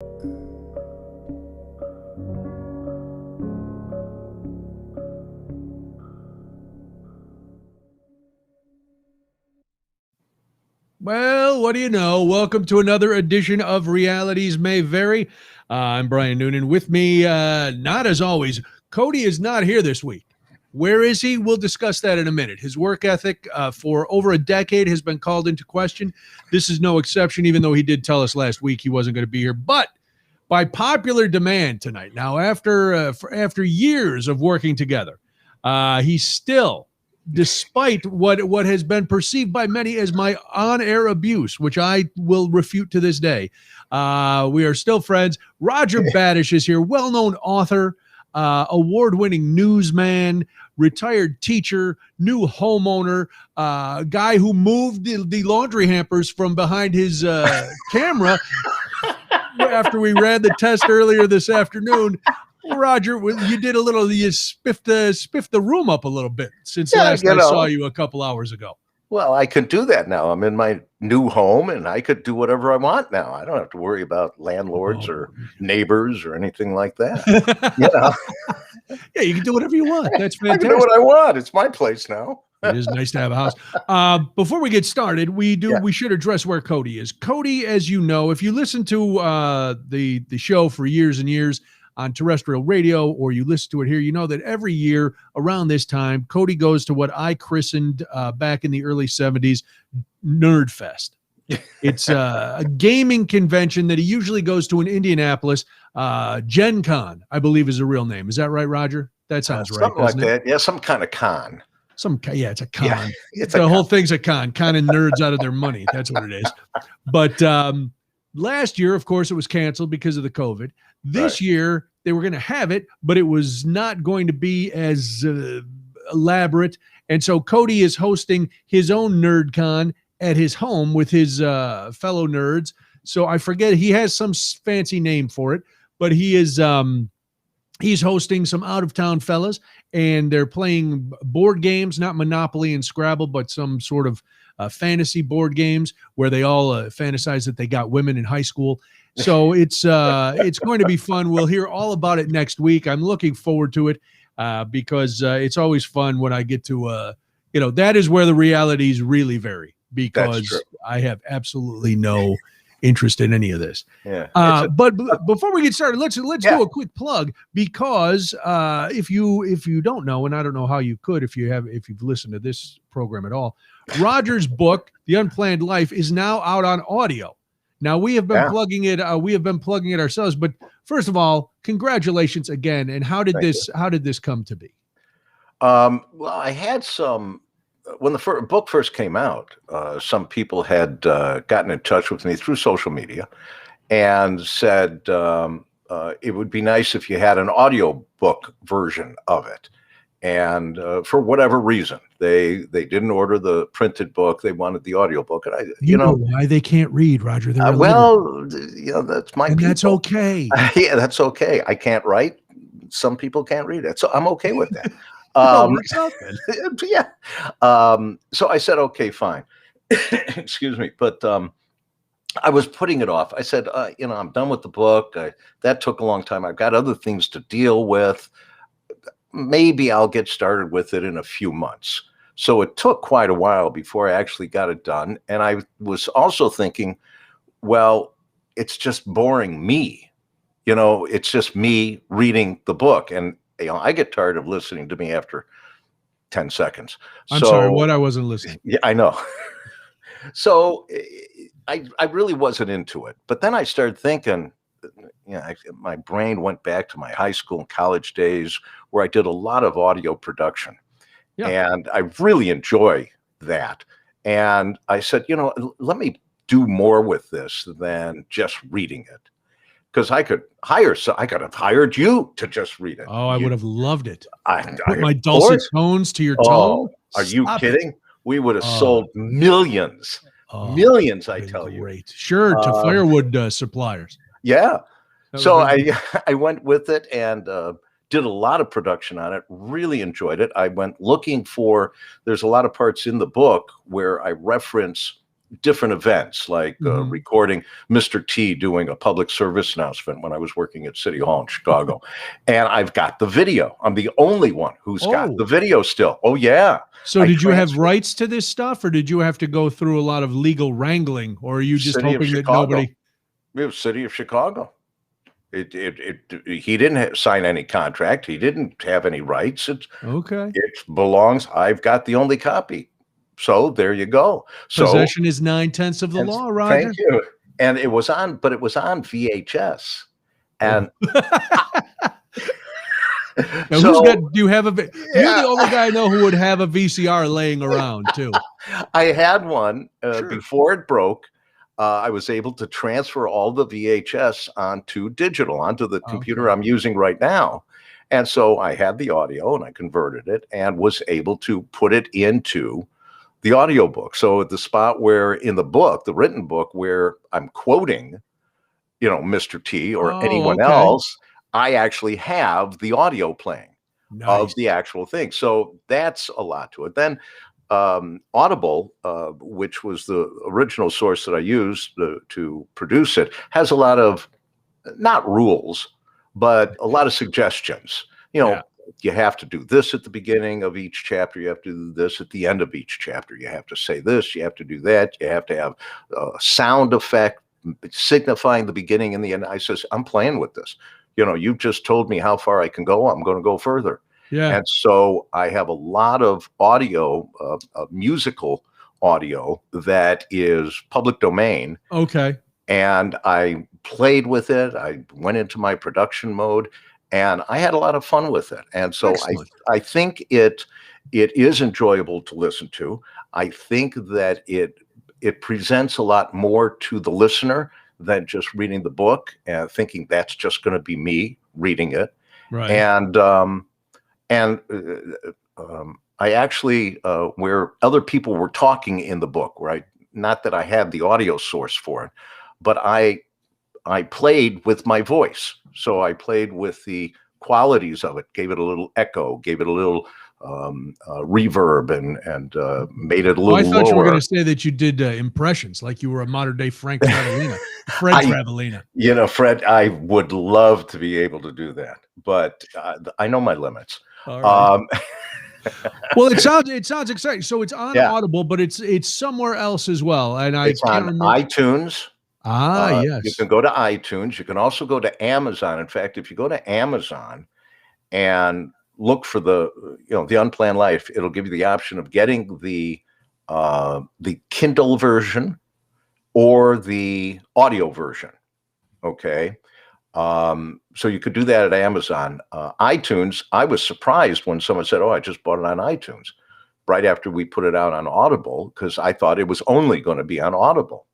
Well, what do you know? Welcome to another edition of Realities May Vary. I'm Brian Noonan. With me, not as always, Cody is not here this week. Where is he? We'll discuss that in a minute. His work ethic for over a decade has been called into question. This is no exception, even though he did tell us last week he wasn't going to be here. But by popular demand tonight, now after years of working together, he's still, despite what has been perceived by many as my on-air abuse, which I will refute to this day, we are still friends. Roger Badish is here, well-known author, award-winning newsman, retired teacher, new homeowner, guy who moved the laundry hampers from behind his camera after we ran the test earlier this afternoon. Roger, you did you spiffed the room up a little bit since last I saw you a couple hours ago. Well, I can do that now. I'm in my new home and I could do whatever I want now. I don't have to worry about landlords or neighbors or anything like that. Yeah, you can do whatever you want. That's fantastic. I can do what I want. It's my place now. It is nice to have a house. Before we get started, we should address where Cody is. Cody, as you know, if you listen to the show for years and years on terrestrial radio, or you listen to it here, you know that every year around this time, Cody goes to what I christened back in the early 70s, Nerd Fest. It's a gaming convention that he usually goes to in Indianapolis. Gen Con, I believe, is a real name. Is that right, Roger? That sounds right. Something like that. Yeah, some kind of con. It's a con. Yeah, the whole thing's a con. Conning nerds out of their money. That's what it is. But last year, of course, it was canceled because of the COVID. This year, they were going to have it, but it was not going to be as elaborate. And so Cody is hosting his own NerdCon at his home with his fellow nerds. So I forget, he has some fancy name for it, but he is he's hosting some out-of-town fellas, and they're playing board games, not Monopoly and Scrabble, but some sort of fantasy board games where they all fantasize that they got women in high school. So it's going to be fun. We'll hear all about it next week. I'm looking forward to it because it's always fun when I get to, that is where the realities really vary, because I have absolutely no interest in any of this. Yeah. But before we get started, let's do a quick plug, because if you don't know, and I don't know how you could if you've listened to this program at all, Roger's book, The Unplanned Life, is now out on audio. Now we have been plugging it. We have been plugging it ourselves. But first of all, congratulations again. And how did this come to be? Well, I had some when the book first came out. Some people had gotten in touch with me through social media and said it would be nice if you had an audio book version of it. And for whatever reason, they didn't order the printed book. They wanted the audio book. And you know why they can't read, Roger. That's my and people. That's okay. Yeah, that's okay. I can't write. Some people can't read it. So I'm okay with that. Works out then. Yeah. So I said, okay, fine. Excuse me. But I was putting it off. I said, I'm done with the book. That took a long time. I've got other things to deal with. Maybe I'll get started with it in a few months. So it took quite a while before I actually got it done. And I was also thinking, well, it's just boring me. It's just me reading the book. And I get tired of listening to me after 10 seconds. I'm sorry, what? I wasn't listening. Yeah, I know. So I really wasn't into it. But then I started thinking, my brain went back to my high school and college days where I did a lot of audio production. Yeah. And I really enjoy that. And I said, let me do more with this than just reading it. Because I could have hired you to just read it. Oh, I would have loved it. Put my dulcet tones to your tone. Are you kidding? We would have sold millions. Millions, I tell you. Great. Sure, to firewood suppliers. Yeah. So I went with it and did a lot of production on it, really enjoyed it. I went looking there's a lot of parts in the book where I reference different events, like Mhm. recording Mr. T doing a public service announcement when I was working at City Hall in Chicago. And I've got the video. I'm the only one who's got the Oh, video still. Oh, yeah. so I did you have transferred rights to this stuff, or did you have to go through a lot of legal wrangling, or are you just City of hoping that Chicago. nobody? It was City of Chicago. He didn't sign any contract. He didn't have any rights. Okay. It belongs. I've got the only copy. So there you go. So, Possession is 9/10 of the and law, thank Roger. you. And but it was on VHS. Oh. And Now, who's got? so, Do you have a? You're the yeah, only guy I know who would have a VCR laying around too. I had one Sure. before it broke. I was able to transfer all the VHS onto digital, onto the computer Okay. I'm using right now. And so I had the audio and I converted it and was able to put it into the audiobook. So at the spot where in the book, the written book, where I'm quoting, Mr. T or Oh, anyone okay. else, I actually have the audio playing of Nice. the actual thing. So that's a lot to it. Then Audible, which was the original source that I used to produce it, has a lot of not rules, but a lot of suggestions. Yeah. You have to do this at the beginning of each chapter. You have to do this at the end of each chapter. You have to say this. You have to do that. You have to have a sound effect signifying the beginning and the end. I says, I'm playing with this. You've just told me how far I can go. I'm going to go further. Yeah. And so I have a lot of audio, musical audio that is public domain. Okay. And I played with it. I went into my production mode and I had a lot of fun with it. And so Excellent. I think it is enjoyable to listen to. I think that it presents a lot more to the listener than just reading the book and thinking that's just going to be me reading it. Right. And I actually, where other people were talking in the book, right? Not that I had the audio source for it, but I played with my voice. So I played with the qualities of it, gave it a little echo, gave it a little reverb, and made it a Oh, I little thought you were going lower. to say that you did impressions, like you were a modern day Frank Travellina, Fred I, Travellina. Fred, I would love to be able to do that, but I know my limits. All right. Um, Well, it sounds exciting. So it's on yeah, Audible, but it's somewhere else as well, and I it's can't on remember. iTunes. You Yes. can go to iTunes. You can also go to Amazon. In fact, if you go to Amazon and look for the Unplanned Life, it'll give you the option of getting the Kindle version or the audio version. Okay. So you could do that at Amazon. iTunes, I was surprised when someone said, oh, I just bought it on iTunes right after we put it out on Audible, because I thought it was only going to be on Audible.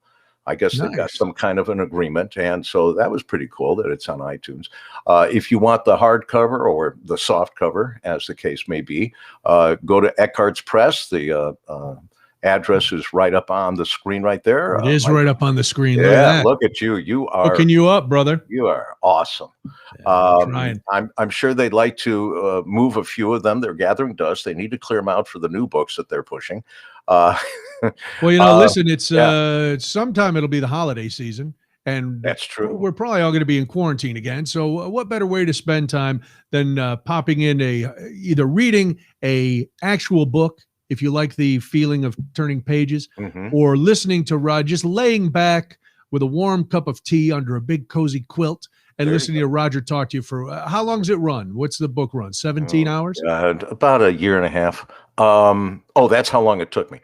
I guess they got Nice. some kind of an agreement. And so that was pretty cool that it's on iTunes. If you want the hardcover or the soft cover, as the case may be, go to Eckhart's Press. The address is right up on the screen right there. It is right up on the screen. Look at Yeah, that. look at you. You are Hooking you up, brother. you are awesome. I'm trying. I'm sure they'd like to move a few of them. They're gathering dust. They need to clear them out for the new books that they're pushing. Well, listen, it's yeah. sometime it'll be the holiday season, and That's true. we're probably all going to be in quarantine again. So, what better way to spend time than popping in either reading a actual book, if you like the feeling of turning pages, or listening to Rod, just laying back with a warm cup of tea under a big cozy quilt and listening to Roger talk to you for how long does it run? What's the book run? 17 hours? About a year and a half. That's how long it took me.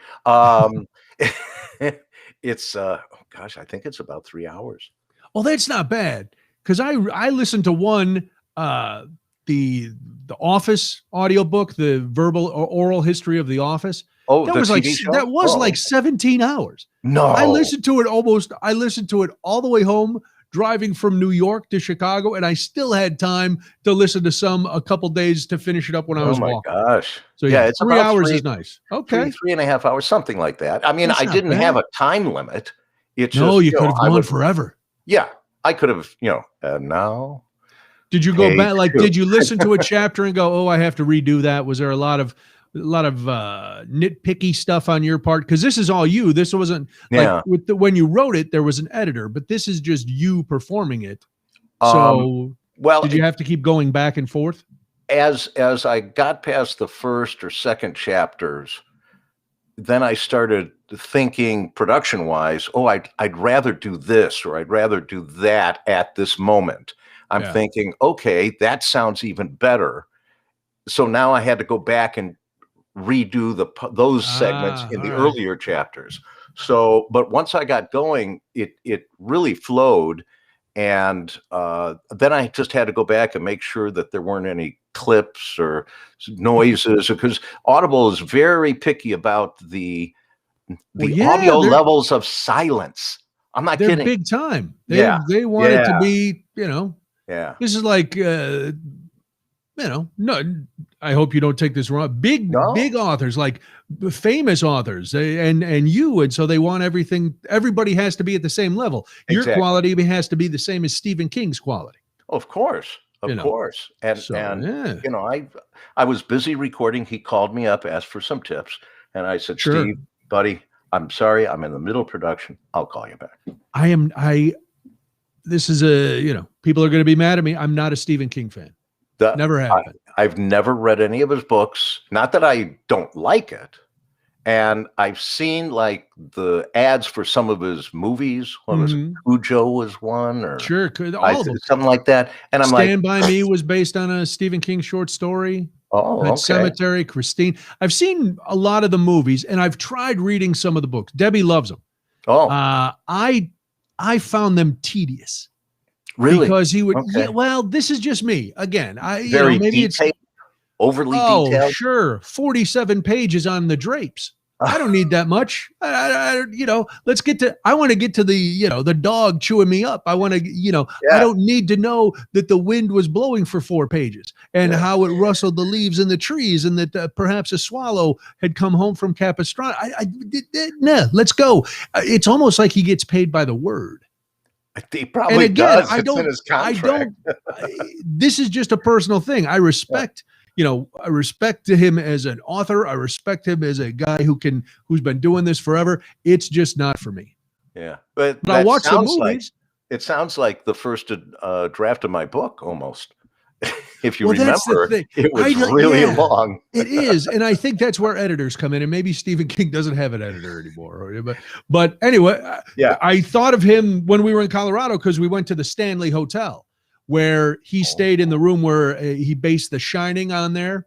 It's gosh, I think it's about 3 hours. Oh, that's not bad. Because I listened to one the Office audiobook, the verbal or oral history of The Office. Oh, That the was like TV show? that was like 17 hours. No. I listened to it all the way home driving from New York to Chicago, and I still had time to listen to a couple days to finish it up when I was walking. Oh my gosh. So yeah, it's 3 about hours is nice. Okay. three and a half hours, something like that. I mean, That's I not didn't bad. have a time limit. It's No, just, you could have gone forever. Yeah, I could have, and now. Did you go Page back? Like, two. did you listen to a chapter and go, "Oh, I have to redo that"? Was there a lot of nitpicky stuff on your part? Because this is all you. This wasn't like when you wrote it, there was an editor, but this is just you performing it. So did you have to keep going back and forth? As I got past the first or second chapters, then I started thinking production wise, I'd rather do this or I'd rather do that at this moment. I'm thinking, okay, that sounds even better. So now I had to go back and redo those segments in the earlier chapters. So, but once I got going, it really flowed. And then I just had to go back and make sure that there weren't any clips or noises, because Audible is very picky about the audio levels of silence. I'm not kidding. Big time. They want it to be, this is like, no, I hope you don't take this wrong. Big authors, like famous authors, and so they want everybody has to be at the same level. Your quality has to be the same as Stephen King's quality. Of course. Of course. And I was busy recording. He called me up, asked for some tips. And I said, Steve, buddy, I'm sorry. I'm in the middle of production. I'll call you back. This is people are going to be mad at me. I'm not a Stephen King fan. Never have been. I've never read any of his books. Not that I don't like it. And I've seen like the ads for some of his movies. What was it? Cujo was one, or all of them. Something like that. And I'm Stand By Me was based on a Stephen King short story. Okay. Cemetery, Christine. I've seen a lot of the movies, and I've tried reading some of the books. Debbie loves them. I found them tedious. Really? Because he would. Well, this is just me. Again, very maybe detailed, overly detailed. Sure, 47 pages on the drapes. I don't need that much. Let's get to. I want to get to the dog chewing me up. I want to. I don't need to know that the wind was blowing for 4 pages and how it rustled the leaves in the trees and that perhaps a swallow had come home from Capistrano. Let's go. It's almost like he gets paid by the word. He probably does. It's in his contract. This is just a personal thing. I respect. I respect him as an author. I respect him as a guy who's been doing this forever. It's just not for me. Yeah, but I watch the movies. It sounds like the first draft of my book, almost. If you remember, it was really long. It is, and I think that's where editors come in. And maybe Stephen King doesn't have an editor anymore. But anyway, I thought of him when we were in Colorado because we went to the Stanley Hotel, where he stayed in the room where he based The Shining on there.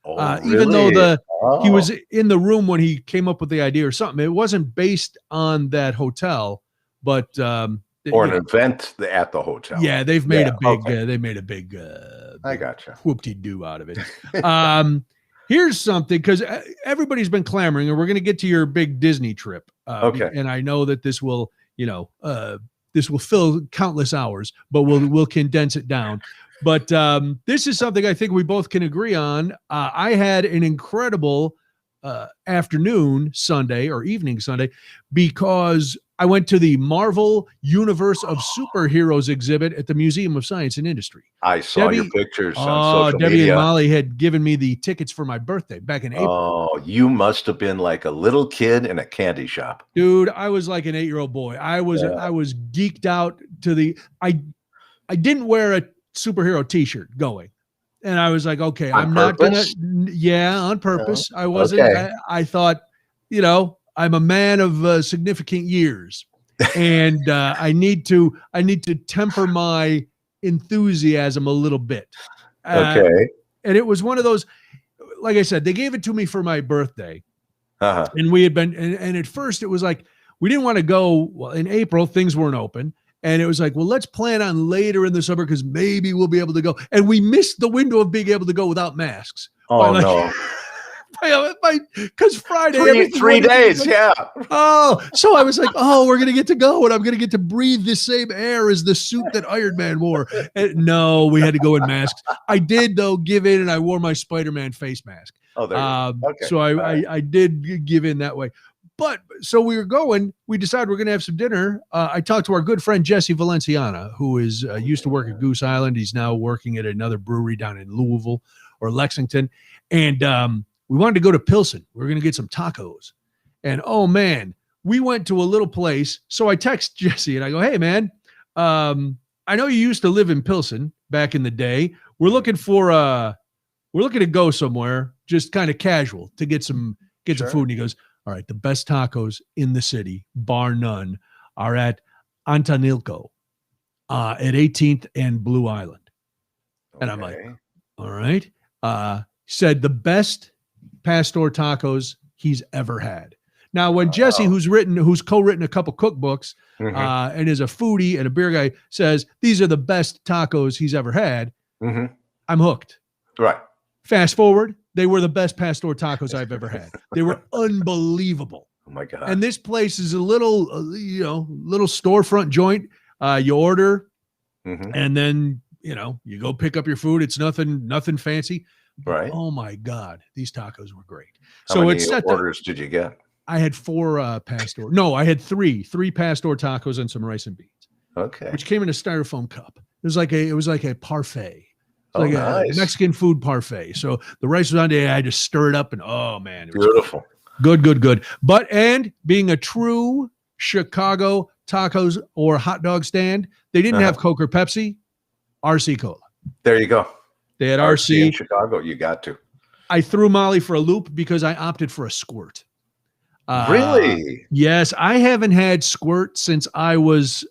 Even though he was in the room when he came up with the idea or something, it wasn't based on that hotel, but or an event at the hotel. Yeah, they've made a big. They made a big. I gotcha. Whoop-de-doo out of it. Here's something, because everybody's been clamoring, and we're going to get to your big Disney trip. And I know that this will, this will fill countless hours, but we'll condense it down. But this is something I think we both can agree on. I had an incredible afternoon Sunday or evening Sunday because I went to the Marvel Universe of Superheroes exhibit at the Museum of Science and Industry. I saw your pictures on social Debbie media. And Molly had given me the tickets for my birthday back in April. Oh, you must have been like a little kid in a candy shop. Dude, I was like an 8-year-old boy. I was geeked out to I didn't wear a superhero t-shirt going. And I was like, okay, I'm not going to, on purpose. I wasn't, I thought, I'm a man of significant years, and I need to temper my enthusiasm a little bit. And it was one of those, like I said, they gave it to me for my birthday, and we had been, and at first it was like we didn't want to go. Well, in April things weren't open, and it was like, well, let's plan on later in the summer because maybe we'll be able to go. And we missed the window of being able to go without masks. Oh no. Because Friday, 3 days, so I was like, we're gonna get to go, and I'm gonna get to breathe the same air as the suit that Iron Man wore. And no, we had to go in masks. I did though give in, and I wore my Spider-Man face mask. Oh, there you go. So I did give in that way. But so we decided we're gonna have some dinner. I talked to our good friend Jesse Valenciana, who is used to work at Goose Island. He's now working at another brewery down in Louisville or Lexington, and we wanted to go to Pilsen. We were going to get some tacos. And oh man, we went to a little place. So I text Jesse and I go, hey man, I know you used to live in Pilsen back in the day. We're looking to go somewhere just kind of casual to get some food. And he goes, all right, the best tacos in the city, bar none, are at Antonilco at 18th and Blue Island. And I'm like, all right. Said the best pastor tacos he's ever had. Now, when Jesse, who's co-written a couple cookbooks and is a foodie and a beer guy, says these are the best tacos he's ever had, I'm hooked. Right. Fast forward, they were the best pastor tacos I've ever had. They were unbelievable. Oh my God. And this place is a little storefront joint. You order and then, you go pick up your food. It's nothing fancy. Right. Oh my God. These tacos were great. How many orders did you get? I had 4 pastor. No, I had 3 pastor tacos and some rice and beans. Okay. Which came in a styrofoam cup. It was like a parfait. Nice. A Mexican food parfait. So the rice was on there. I just stir it up and oh man, it was beautiful. Good. And being a true Chicago tacos or hot dog stand, they didn't have Coke or Pepsi, RC Cola. There you go. They had RC in Chicago. You got to. I threw Molly for a loop because I opted for a squirt. Really? Yes, I haven't had squirt since I was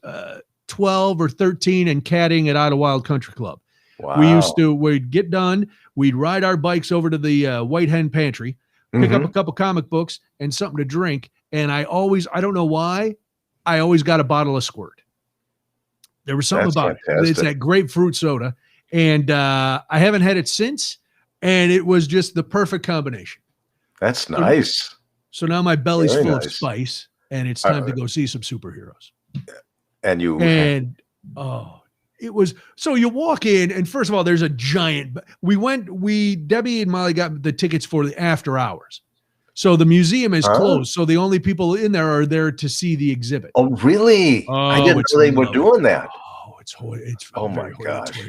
12 or 13 and caddying at Idlewild Country Club. Wow. We'd get done, we'd ride our bikes over to the White Hen Pantry, pick up a couple comic books and something to drink, and I don't know why, I always got a bottle of squirt. There was something about it. It's that grapefruit soda, and I haven't had it since, and it was just the perfect combination. That's nice. So now my belly's full of spice, and it's time to go see some superheroes. It was, so you walk in, and first of all, there's a giant, Debbie and Molly got the tickets for the after hours. So the museum is closed. So the only people in there are there to see the exhibit. Oh, really? I didn't know they were doing that. Oh, it's oh my gosh.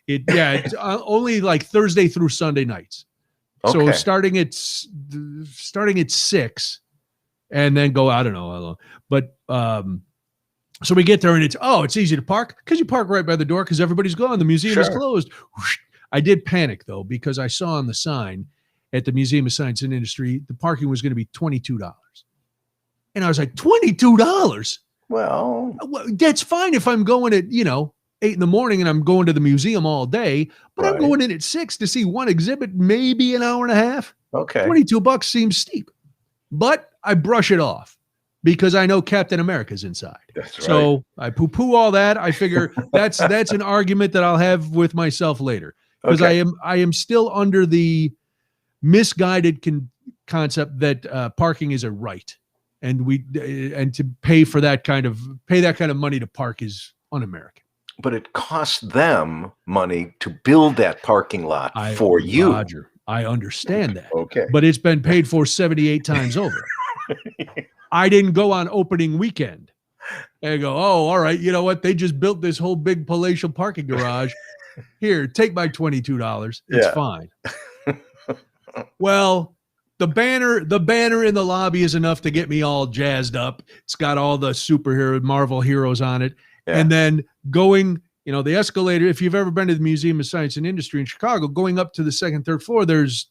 It's only like Thursday through Sunday nights. Okay. So starting at 6 and then go, I don't know how long, but, so we get there and it's easy to park because you park right by the door because everybody's gone. The museum is closed. I did panic though, because I saw on the sign at the Museum of Science and Industry, the parking was going to be $22. And I was like, $22? Well, that's fine if I'm going at, 8 in the morning and I'm going to the museum all day, but I'm going in at 6 to see one exhibit, maybe an hour and a half. Okay. $22 seems steep, but I brush it off because I know Captain America's inside. That's right. So I poo-poo all that. I figure that's an argument that I'll have with myself later because I am still under the misguided concept that parking is a right, and to pay that kind of money to park is un-American. But it costs them money to build that parking lot for you. Roger, I understand that. Okay. But it's been paid for 78 times over. I didn't go on opening weekend and go, oh, all right, you know what? They just built this whole big palatial parking garage. Here, take my $22. It's fine. Well, the banner in the lobby is enough to get me all jazzed up. It's got all the superhero Marvel heroes on it. Yeah. And then going, the escalator, if you've ever been to the Museum of Science and Industry in Chicago, going up to the second, third floor, there's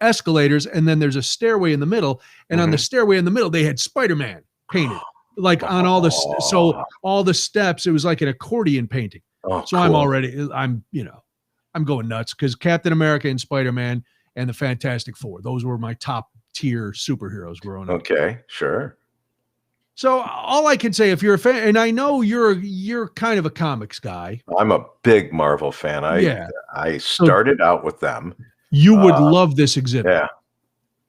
escalators, and then there's a stairway in the middle. And on the stairway in the middle, they had Spider-Man painted, like on all the, so all the steps, it was like an accordion painting. Oh, so cool. I'm going nuts because Captain America and Spider-Man and the Fantastic Four, those were my top tier superheroes growing up. Okay, sure. So all I can say, if you're a fan, and I know you're kind of a comics guy. I'm a big Marvel fan. I started out with them. You would love this exhibit. Yeah,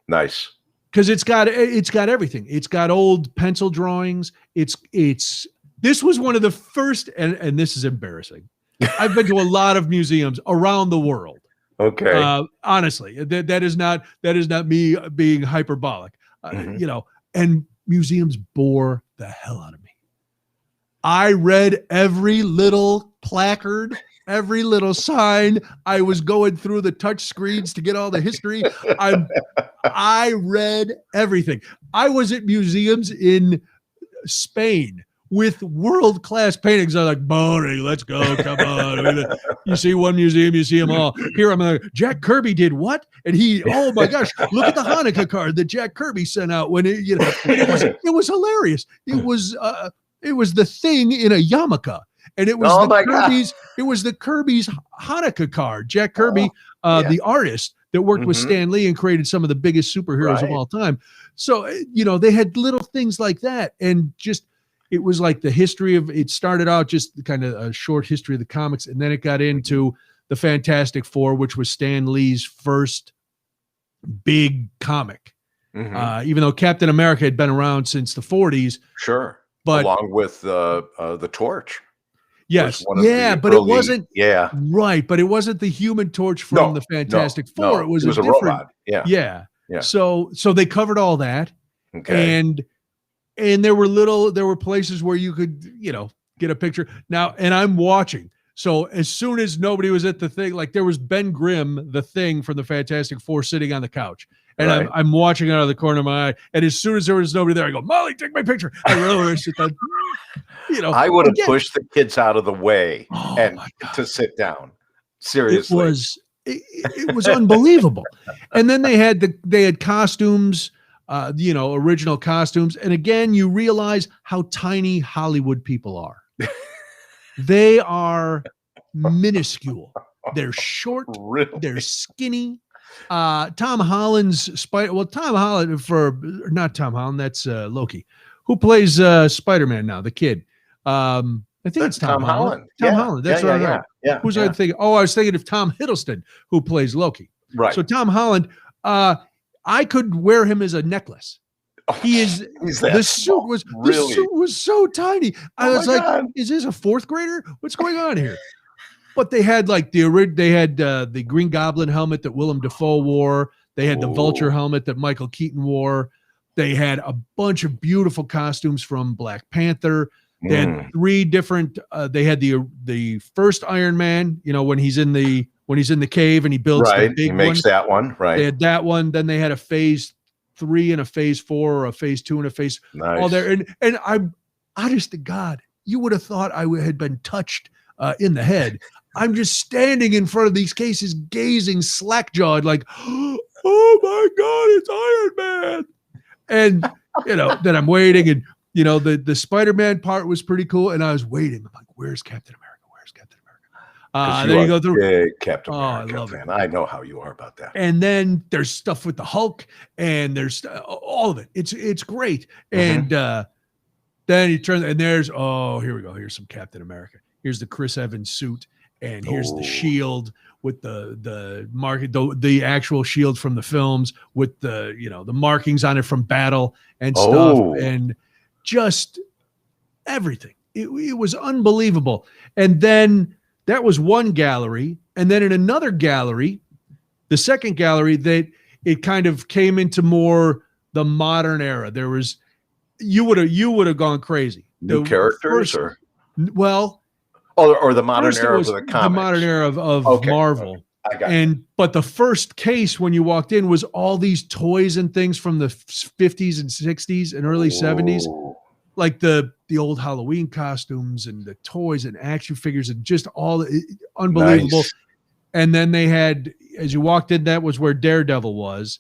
nice. Because it's got everything. It's got old pencil drawings. This was one of the first, and this is embarrassing. I've been to a lot of museums around the world. Okay. Honestly, that is not me being hyperbolic. And museums bore the hell out of me. I read every little placard every little sign. I was going through the touch screens to get all the history. I read everything. I was at museums in Spain with world-class paintings. I'm like, boring, let's go, come on. You see one museum, you see them all. Here I'm like, Jack Kirby did what? And oh my gosh, look at the Hanukkah card that Jack Kirby sent out when it was hilarious. It was the Thing in a yarmulke. And it was it was the Kirby's Hanukkah card. Jack Kirby, the artist that worked with Stan Lee and created some of the biggest superheroes of all time. So, they had little things like that. And just, it was like the history of, it started out just kind of a short history of the comics. And then it got into the Fantastic Four, which was Stan Lee's first big comic. Even though Captain America had been around since the 40s. Sure. But along with the Torch. Yes. Yeah, but it wasn't. Yeah. Right. But it wasn't the Human Torch from the Fantastic Four. No. It was a different robot. Yeah. Yeah. Yeah. So they covered all that. Okay. And there were places where you could, get a picture. Now, and I'm watching. So as soon as nobody was at the thing, like there was Ben Grimm, the Thing from the Fantastic Four, sitting on the couch. And I'm watching out of the corner of my eye. And as soon as there was nobody there, I go, Molly, take my picture. I really sit down. I would have pushed the kids out of the way to sit down. Seriously. It was unbelievable. And then they had costumes, original costumes. And again, you realize how tiny Hollywood people are. They are minuscule. They're short. Really? They're skinny. Tom Holland's Tom Holland not Tom Holland, that's Loki. Who plays Spider-Man now, the kid? I think it's Tom Holland. Tom Holland. That's right. Yeah. Who's I thinking? Oh, I was thinking of Tom Hiddleston, who plays Loki. Right. So Tom Holland, I could wear him as a necklace. He is. The suit was so tiny. I was like, God. Is this a fourth grader? What's going on here? But they had like the Green Goblin helmet that Willem Dafoe wore. They had the Vulture helmet that Michael Keaton wore. They had a bunch of beautiful costumes from Black Panther. They had three different. They had the first Iron Man. when he's in the cave and he builds the big he makes one. That one. Right. They had that one. Then they had a phase 3 and a phase 4, or a phase 2 and a phase. Nice. All there. And I'm honest to God, you would have thought I had been touched in the head. I'm just standing in front of these cases, gazing slack-jawed, like, oh my God, it's Iron Man. And, then I'm waiting, and, the Spider-Man part was pretty cool. And I was waiting. I'm like, where's Captain America? Where's Captain America? Then you go through Captain America. I love fan. it. I know how you are about that. And then there's stuff with the Hulk, and there's all of it. It's great. And then you turn, and there's, here we go. Here's some Captain America. Here's the Chris Evans suit. And here's the shield with the actual shield from the films with the markings on it from battle and stuff, and just everything. It was unbelievable. And then that was one gallery, and then in another gallery, the second gallery, that it kind of came into more the modern era. There was you would have gone crazy. New characters or the modern era of the comics. The modern era of Marvel. I got it. But the first case when you walked in was all these toys and things from the 50s and 60s and early 70s, like the old Halloween costumes and the toys and action figures and just all unbelievable. Nice. And then they had, as you walked in, that was where Daredevil was.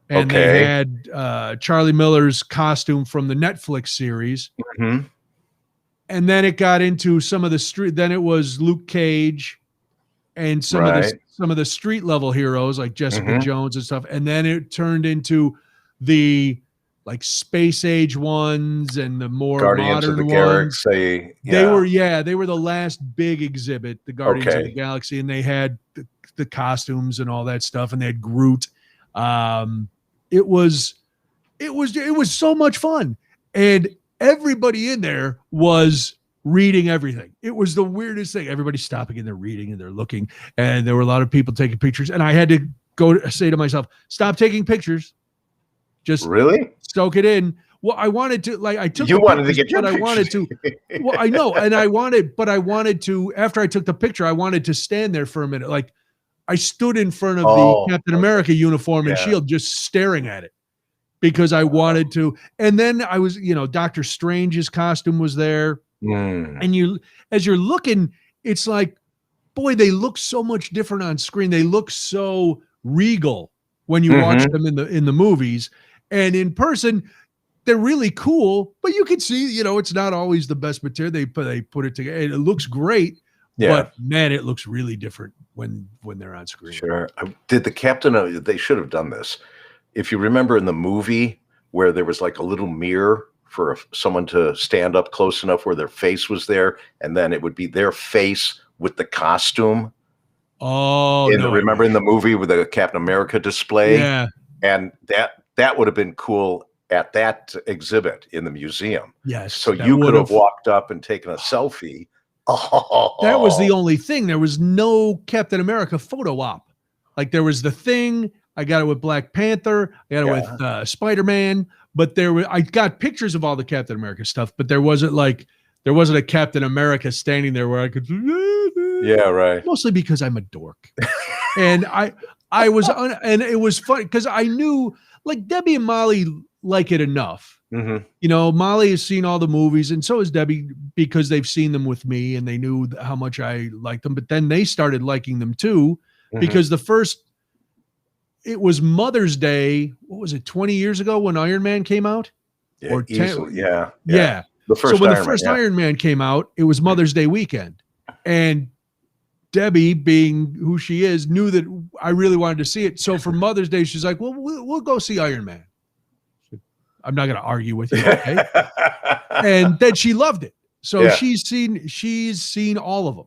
And they had Charlie Miller's costume from the Netflix series. Mm-hmm. And then it got into some of the street. Then it was Luke Cage and some of the street level heroes like Jessica Jones and stuff. And then it turned into the like space age ones and the more Guardians modern of the ones. Galaxy. They were the last big exhibit, the Guardians of the Galaxy, and they had the costumes and all that stuff, and they had Groot. It was so much fun, and everybody in there was reading everything. It was the weirdest thing. Everybody's stopping and they're reading and they're looking, and there were a lot of people taking pictures. And I had to say to myself, stop taking pictures. Just really soak it in. Well, I wanted to, like, I took You the wanted to pictures, get your but I wanted pictures. to. Well, I know, and I wanted to. After I took the picture, I wanted to stand there for a minute. Like, I stood in front of the Oh, Captain okay. America uniform and Yeah. shield, just staring at it because I wanted to. And then I was, Doctor Strange's costume was there, and as you're looking, it's like, boy, they look so much different on screen. They look so regal when you watch them in the movies, and in person they're really cool, but you can see, it's not always the best material. They put it together. It looks great, but man, it looks really different when they're on screen. Sure. Did the captain? They should have done this. If you remember in the movie where there was like a little mirror for someone to stand up close enough where their face was there, and then it would be their face with the costume. Oh, no! Remember in the movie with the Captain America display? Yeah, and that would have been cool at that exhibit in the museum. yes. So you could have walked up and taken a selfie. Oh, that was the only thing. There was no Captain America photo op. Like, there was the thing. I got it with Black Panther. I got it with Spider-Man. But I got pictures of all the Captain America stuff. But there wasn't a Captain America standing there where I could. Yeah, right. Mostly because I'm a dork, and I was and it was fun because I knew, like, Debbie and Molly like it enough. Molly has seen all the movies, and so has Debbie, because they've seen them with me and they knew how much I liked them. But then they started liking them too, because it was Mother's Day. What was it, 20 years ago when Iron Man came out? Yeah, or 10? easily, yeah. The first Iron Man came out, it was Mother's Day weekend, and Debbie, being who she is, knew that I really wanted to see it. So for Mother's Day, she's like, well, we'll go see Iron Man. I'm not going to argue with you. Okay. And then she loved it. So she's seen all of them,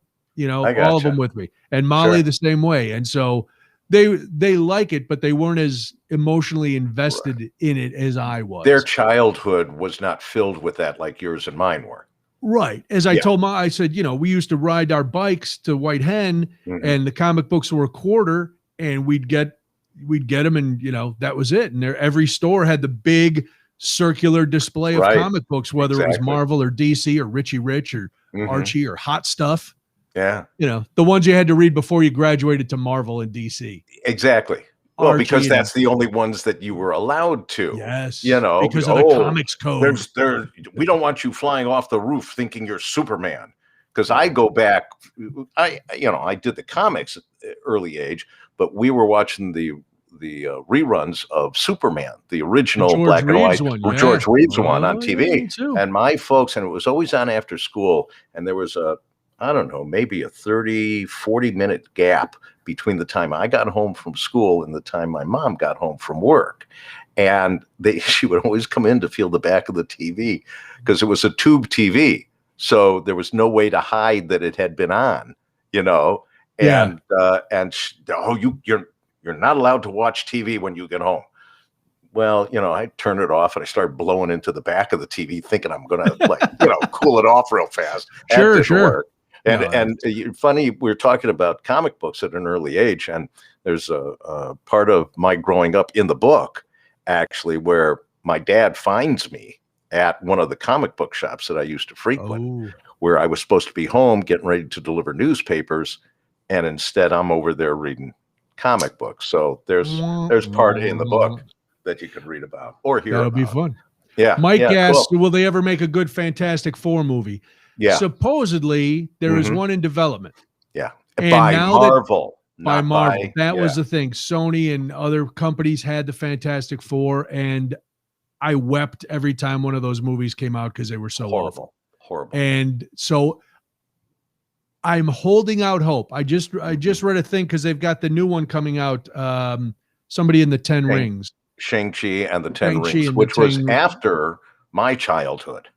all of them with me, and Molly the same way. And so they like it, but they weren't as emotionally invested in it as I was. Their childhood was not filled with that like yours and mine were. Right. As I told I said, we used to ride our bikes to White Hen, and the comic books were $0.25, and we'd get them, and that was it. And every store had the big circular display of comic books, whether it was Marvel or DC or Richie Rich or Archie or Hot Stuff. Yeah. The ones you had to read before you graduated to Marvel and DC. Exactly. Well, Archie, because that's the only ones that you were allowed to. Yes. Because of the comics code. We don't want you flying off the roof thinking you're Superman. Because I go back, I did the comics at an early age, but we were watching the reruns of Superman, the original black and white George Reeves one on TV. And my folks, and it was always on after school, and there was maybe a 30, 40-minute gap between the time I got home from school and the time my mom got home from work. And she would always come in to feel the back of the TV, because it was a tube TV. So there was no way to hide that it had been on, and you're not allowed to watch TV when you get home. Well, I turned it off and I started blowing into the back of the TV, thinking I'm going to cool it off real fast. Sure. Work. And funny, we're talking about comic books at an early age, and there's a part of my growing up in the book, actually, where my dad finds me at one of the comic book shops that I used to frequent, where I was supposed to be home getting ready to deliver newspapers, and instead I'm over there reading comic books. So there's part in the book that you could read about or hear about. That'll be fun. Yeah. Mike asked, will they ever make a good Fantastic Four movie? Yeah. Supposedly there is one in development. Yeah. And by Marvel. By Marvel. That was the thing. Sony and other companies had the Fantastic Four, and I wept every time one of those movies came out because they were so awful. Horrible. And so I'm holding out hope. I just read a thing because they've got the new one coming out. Somebody in the Ten Rings. Shang-Chi and the Ten Rings, which was after my childhood.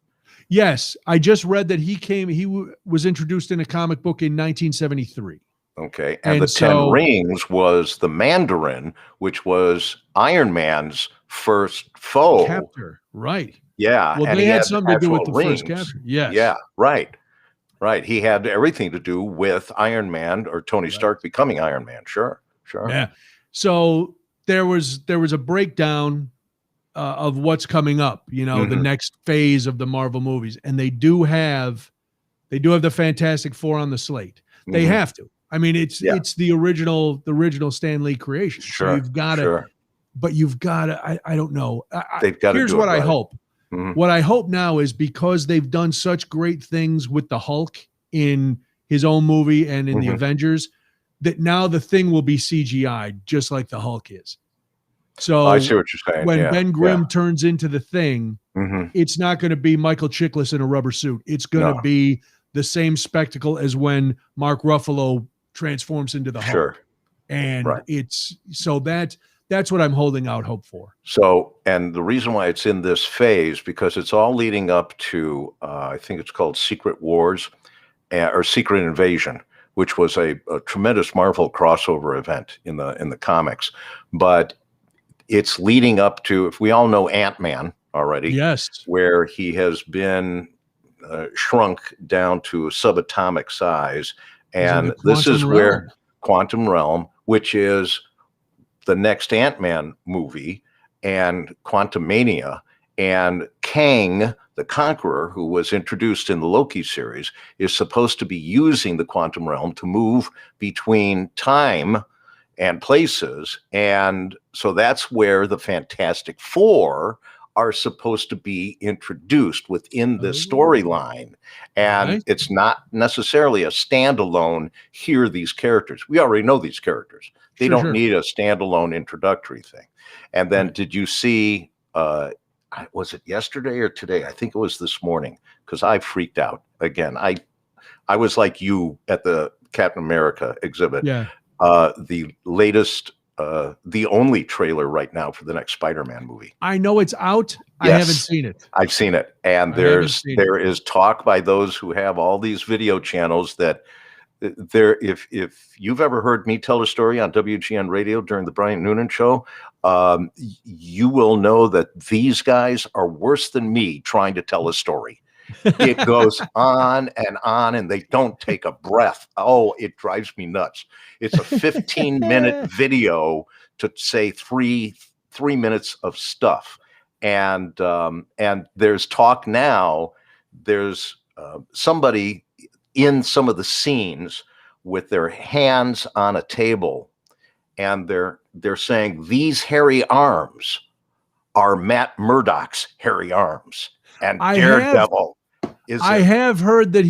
Yes, I just read that he was introduced in a comic book in 1973. Okay, and the Ten Rings was the Mandarin, which was Iron Man's first foe. Captor, right. Yeah. Well, they had something to do with the first capture. Yes. Yeah, right. He had everything to do with Iron Man or Tony Stark becoming Iron Man. Sure. Yeah. So there was a breakdown of what's coming up, you know, the next phase of the Marvel movies. And they do have the Fantastic Four on the slate. They have to. I mean, it's the original Stan Lee creation. Sure. So you've got to, but you've got to, I don't know. They've got to here's do what it right. I hope. What I hope now is, because they've done such great things with the Hulk in his own movie and in the Avengers, that now the Thing will be CGI just like the Hulk is. So I see what you're saying. When Ben Grimm turns into the Thing, it's not going to be Michael Chiklis in a rubber suit. It's going to be the same spectacle as when Mark Ruffalo transforms into the Hulk. And it's so that's what I'm holding out hope for. So, and the reason why it's in this phase, because it's all leading up to, I think it's called Secret Wars or Secret Invasion, which was a tremendous Marvel crossover event in the comics. But it's leading up to, if we all know Ant-Man already, where he has been shrunk down to a subatomic size. And this is where Quantum Realm, which is the next Ant-Man movie, and Quantumania, and Kang the Conqueror, who was introduced in the Loki series, is supposed to be using the quantum realm to move between time and places. And so that's where the Fantastic Four are supposed to be introduced within the storyline. And it's not necessarily a standalone, here are these characters. We already know these characters. They don't need a standalone introductory thing. And then did you see, was it yesterday or today? I think it was this morning, because I freaked out. Again, I was like you at the Captain America exhibit. The latest, the only trailer right now for the next Spider-Man movie. I know it's out. I haven't seen it. I've seen it. And there is talk by those who have all these video channels that if you've ever heard me tell a story on WGN radio during the Brian Noonan show, you will know that these guys are worse than me trying to tell a story. It goes on, and they don't take a breath. Oh, it drives me nuts. It's a 15-minute video to say three minutes of stuff. And there's talk now, there's somebody in some of the scenes with their hands on a table, and they're saying these hairy arms are Matt Murdock's hairy arms, and Daredevil is. I have heard that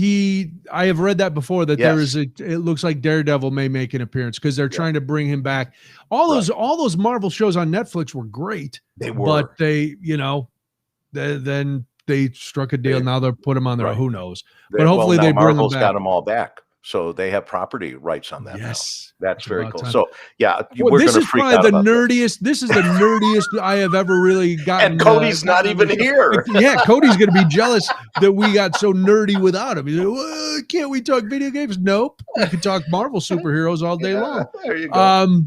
I have read that before, that there is it looks like Daredevil may make an appearance, because they're trying to bring him back. All those Marvel shows on Netflix were great. They were, but they, then they struck a deal. Now they'll put them on there. Who knows? But hopefully they bring them back. Got them all back, so they have property rights on that. Yes, now. That's very cool. Time. So this is probably the nerdiest. This is the nerdiest I have ever really gotten. And Cody's not even here. Cody's going to be jealous that we got so nerdy without him. He's like, well, can't we talk video games? Nope, we can talk Marvel superheroes all day long. There you go.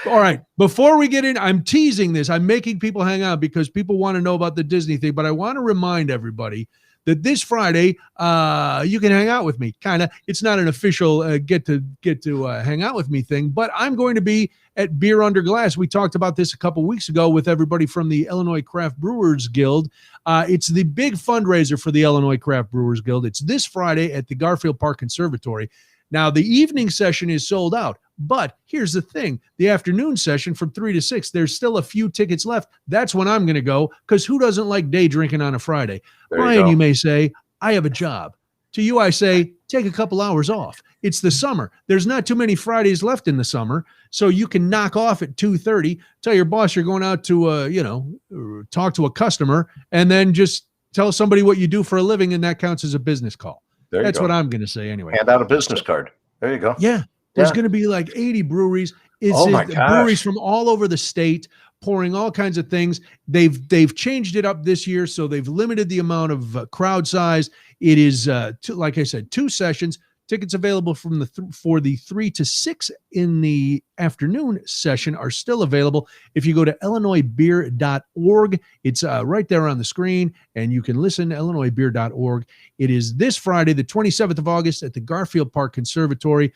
All right. Before we get in, I'm teasing this. I'm making people hang out because people want to know about the Disney thing, but I want to remind everybody that this Friday, you can hang out with me. Kind of. It's not an official get to hang out with me thing, but I'm going to be at Beer Under Glass. We talked about this a couple weeks ago with everybody from the Illinois Craft Brewers Guild. It's the big fundraiser for the Illinois Craft Brewers Guild. It's this Friday at the Garfield Park Conservatory. Now, the evening session is sold out, but here's the thing. The afternoon session from 3 to 6, there's still a few tickets left. That's when I'm going to go, because who doesn't like day drinking on a Friday? Brian, you may say, I have a job. To you, I say, take a couple hours off. It's the summer. There's not too many Fridays left in the summer, so you can knock off at 2:30, tell your boss you're going out to, talk to a customer, and then just tell somebody what you do for a living, and that counts as a business call. That's what I'm going to say anyway. Hand out a business card. There you go. Yeah. There's going to be like 80 breweries. Breweries from all over the state pouring all kinds of things. They've changed it up this year, so they've limited the amount of crowd size. It is, like I said, 2 sessions. Tickets available for the 3 to 6 in the afternoon session are still available. If you go to illinoisbeer.org, it's right there on the screen, and you can listen to illinoisbeer.org. It is this Friday, the 27th of August, at the Garfield Park Conservatory.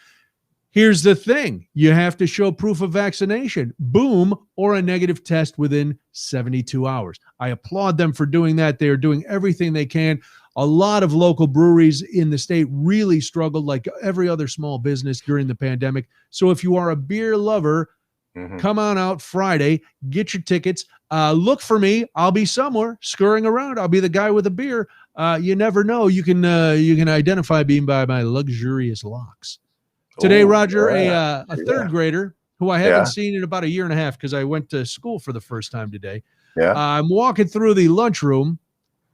Here's the thing. You have to show proof of vaccination, boom, or a negative test within 72 hours. I applaud them for doing that. They are doing everything they can. A lot of local breweries in the state really struggled like every other small business during the pandemic. So if you are a beer lover, come on out Friday, get your tickets. Look for me. I'll be somewhere scurrying around. I'll be the guy with a beer. You never know. You can identify me by my luxurious locks. Today, Roger, a third grader who I haven't seen in about a year and a half because I went to school for the first time today. I'm walking through the lunchroom,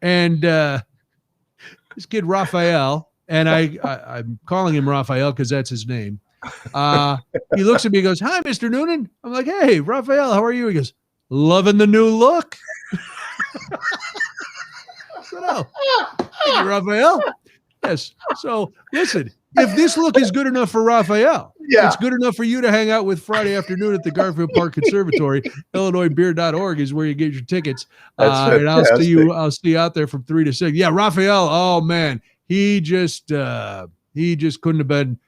and this kid Raphael, and I'm calling him Raphael because that's his name. He looks at me and goes, "Hi, Mr. Noonan." I'm like, "Hey, Raphael, how are you?" He goes, "Loving the new look." I said, "Oh, thank you, Raphael." Yes. So listen, if this look is good enough for Raphael, it's good enough for you to hang out with Friday afternoon at the Garfield Park Conservatory. IllinoisBeer.org is where you get your tickets. And I'll see you out there from 3 to 6. Yeah, Raphael. Oh man, he just couldn't have been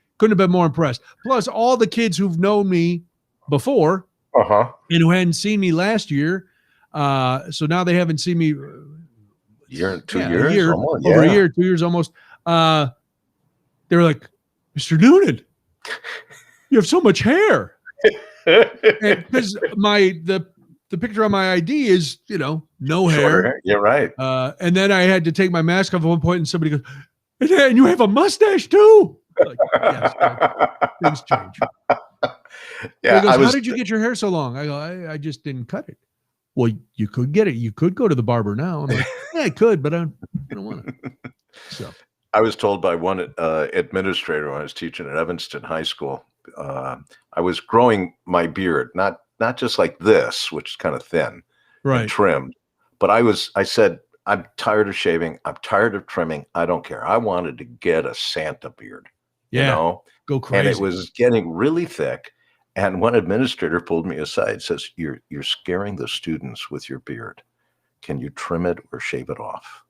more impressed. Plus, all the kids who've known me before and who hadn't seen me last year, so now they haven't seen me. Year, 2 years, over a year, 2 years almost. They were like, "Mr. Noonan, you have so much hair." Because the picture on my ID is, no hair. You're right. And then I had to take my mask off at one point, and somebody goes, "And you have a mustache too?" Like, yes, things change. Yeah. He goes, "How did you get your hair so long?" I go, I just didn't cut it. Well, you could get it. You could go to the barber now. I'm like, yeah, I could, but I don't want to. So I was told by one administrator when I was teaching at Evanston High School, I was growing my beard, not just like this, which is kind of thin and trimmed, but I said, "I'm tired of shaving. I'm tired of trimming. I don't care. I wanted to get a Santa beard, go crazy." And it was getting really thick. And one administrator pulled me aside, says, you're scaring the students with your beard. Can you trim it or shave it off?"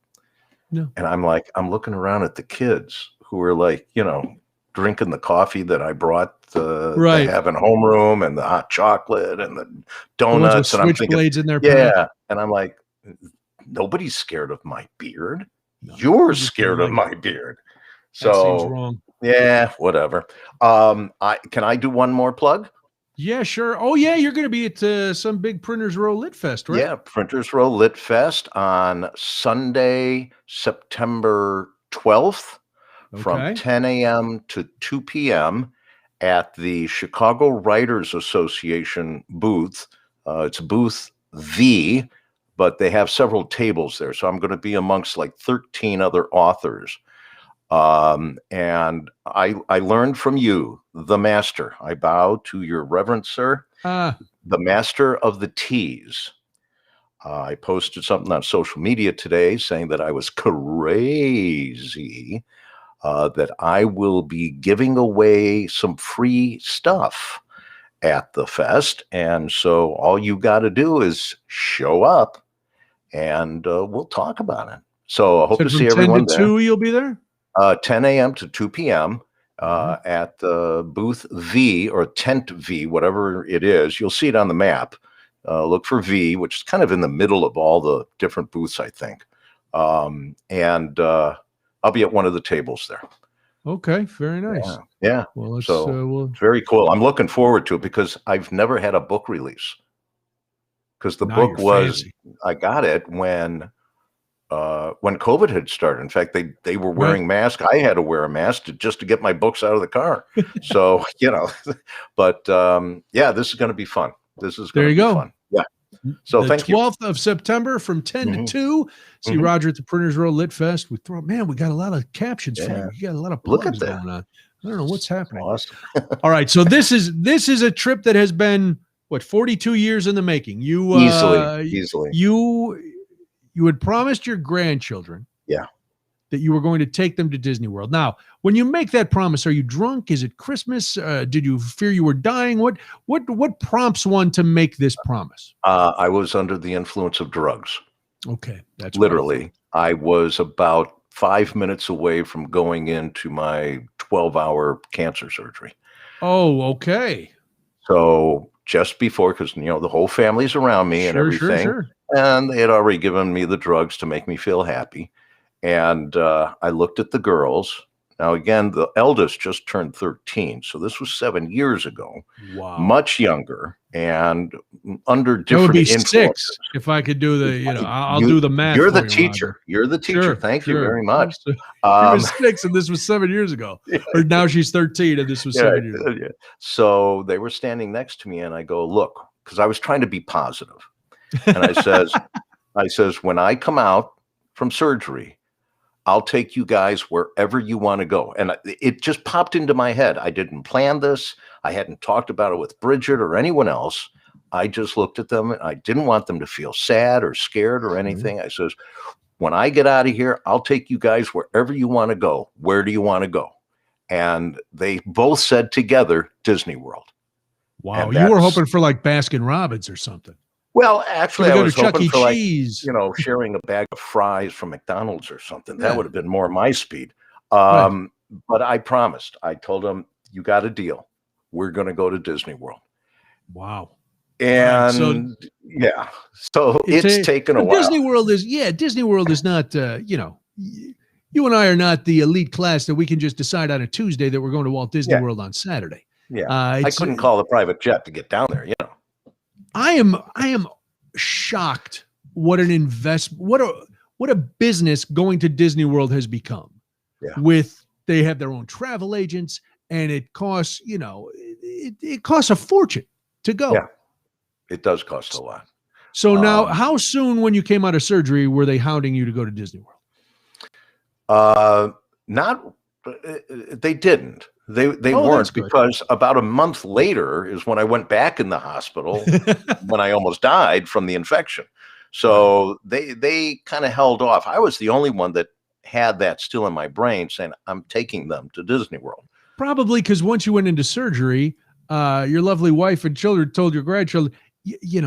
No. And I'm looking around at the kids who are like, drinking the coffee that I brought to have in homeroom, and the hot chocolate and the donuts. And I'm thinking, switchblades in their pack. And I'm like, nobody's scared of my beard. No, you're scared of my beard. So that seems wrong. Yeah, whatever. Can I do one more plug? Yeah, sure. Oh, yeah, you're going to be at some big Printers Row Lit Fest, right? Yeah, Printers Row Lit Fest on Sunday, September 12th from 10 a.m. to 2 p.m. at the Chicago Writers Association booth. It's booth V, but they have several tables there. So I'm going to be amongst like 13 other authors. And I learned from you, the master. I bow to your reverence, sir, the master of the teas. I posted something on social media today saying that I was crazy, that I will be giving away some free stuff at the fest. And so all you got to do is show up and we'll talk about it. So I hope to see everyone there. 10 to 2 you'll be there? 10 a.m. to 2 p.m. At booth V or tent V, whatever it is. You'll see it on the map. Look for V, which is kind of in the middle of all the different booths, I think. And I'll be at one of the tables there. Okay, very nice. Yeah. Well, so very cool. I'm looking forward to it because I've never had a book release. Because the book was, I got it when COVID had started. In fact, they were wearing masks. I had to wear a mask just to get my books out of the car. So, but this is going to be fun. This is going to be fun. Yeah. So thank you. 12th of September from 10 to 2. See Roger at the Printers Row Lit Fest. We got a lot of captions for you. You got a lot of plugs going on. I don't know what's happening. Awesome. All right. So this is a trip that has been 42 years in the making. You easily. You had promised your grandchildren that you were going to take them to Disney World. Now, when you make that promise, are you drunk? Is it Christmas? Did you fear you were dying? What prompts one to make this promise? I was under the influence of drugs. Okay. That's literally. I was about 5 minutes away from going into my 12-hour cancer surgery. Oh, okay. So just before, because the whole family's around me and Sure, sure, everything, sure. and they had already given me the drugs to make me feel happy. And I looked at the girls. Now, again, the eldest just turned 13, so this was 7 years ago, Wow. much younger and under That would different be influences. 6 if I could do the, I'll You, do the math you're the for you, Roger. teacher. You're the teacher. Sure, Thank you sure. very much. She Um, was 6 and this was 7 years ago. yeah, Or now she's 13 and this was yeah, 7 years ago. yeah. So they were standing next to me, and I go, look, because I was trying to be positive, and I says, when I come out from surgery, I'll take you guys wherever you want to go. And it just popped into my head. I didn't plan this. I hadn't talked about it with Bridget or anyone else. I just looked at them, and I didn't want them to feel sad or scared or anything. I says, when I get out of here, I'll take you guys wherever you want to go. Where do you want to go? And they both said together, Disney World. Wow. And You were that's, hoping for like Baskin Robbins or something. well, Can actually, we I go to was Chuck hoping E. for Cheese? sharing a bag of fries from McDonald's or something. That Yeah. would have been more my speed. Right. But I promised. I told them, you got a deal. We're going to go to Disney World. Wow. Right. And yeah, so it's taken a while. Disney World is not, you and I are not the elite class that we can just decide on a Tuesday that we're going to Walt Disney Yeah. World on Saturday. Yeah. I couldn't call the private jet to get down there, I am shocked what an what a business going to Disney World has become. Yeah. They have their own travel agents, and it costs, it costs a fortune to go. Yeah. It does cost a lot. So now, how soon when you came out of surgery were they hounding you to go to Disney World? They didn't. They weren't, because about a month later is when I went back in the hospital when I almost died from the infection. So they kind of held off. I was the only one that had that still in my brain, saying I'm taking them to Disney World. Probably because once you went into surgery, your lovely wife and children told your grandchildren, he's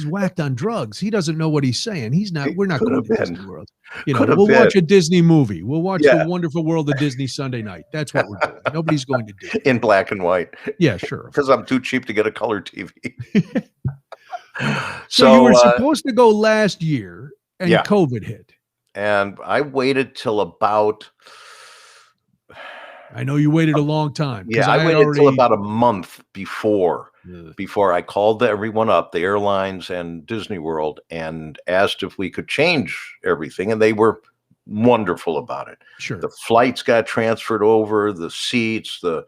whacked on drugs. He doesn't know what he's saying. We're not going to Disney World. We'll watch a Disney movie. We'll watch The Wonderful World of Disney Sunday night. That's what we're doing. Nobody's going to Disney. In black and white. Yeah, sure. Because I'm too cheap to get a color TV. So you were supposed to go last year, and COVID hit. And I waited till about... I know you waited a long time. Yeah, I waited till about a month before I called everyone up, the airlines and Disney World, and asked if we could change everything. And they were wonderful about it. Sure. The flights got transferred over, the seats, the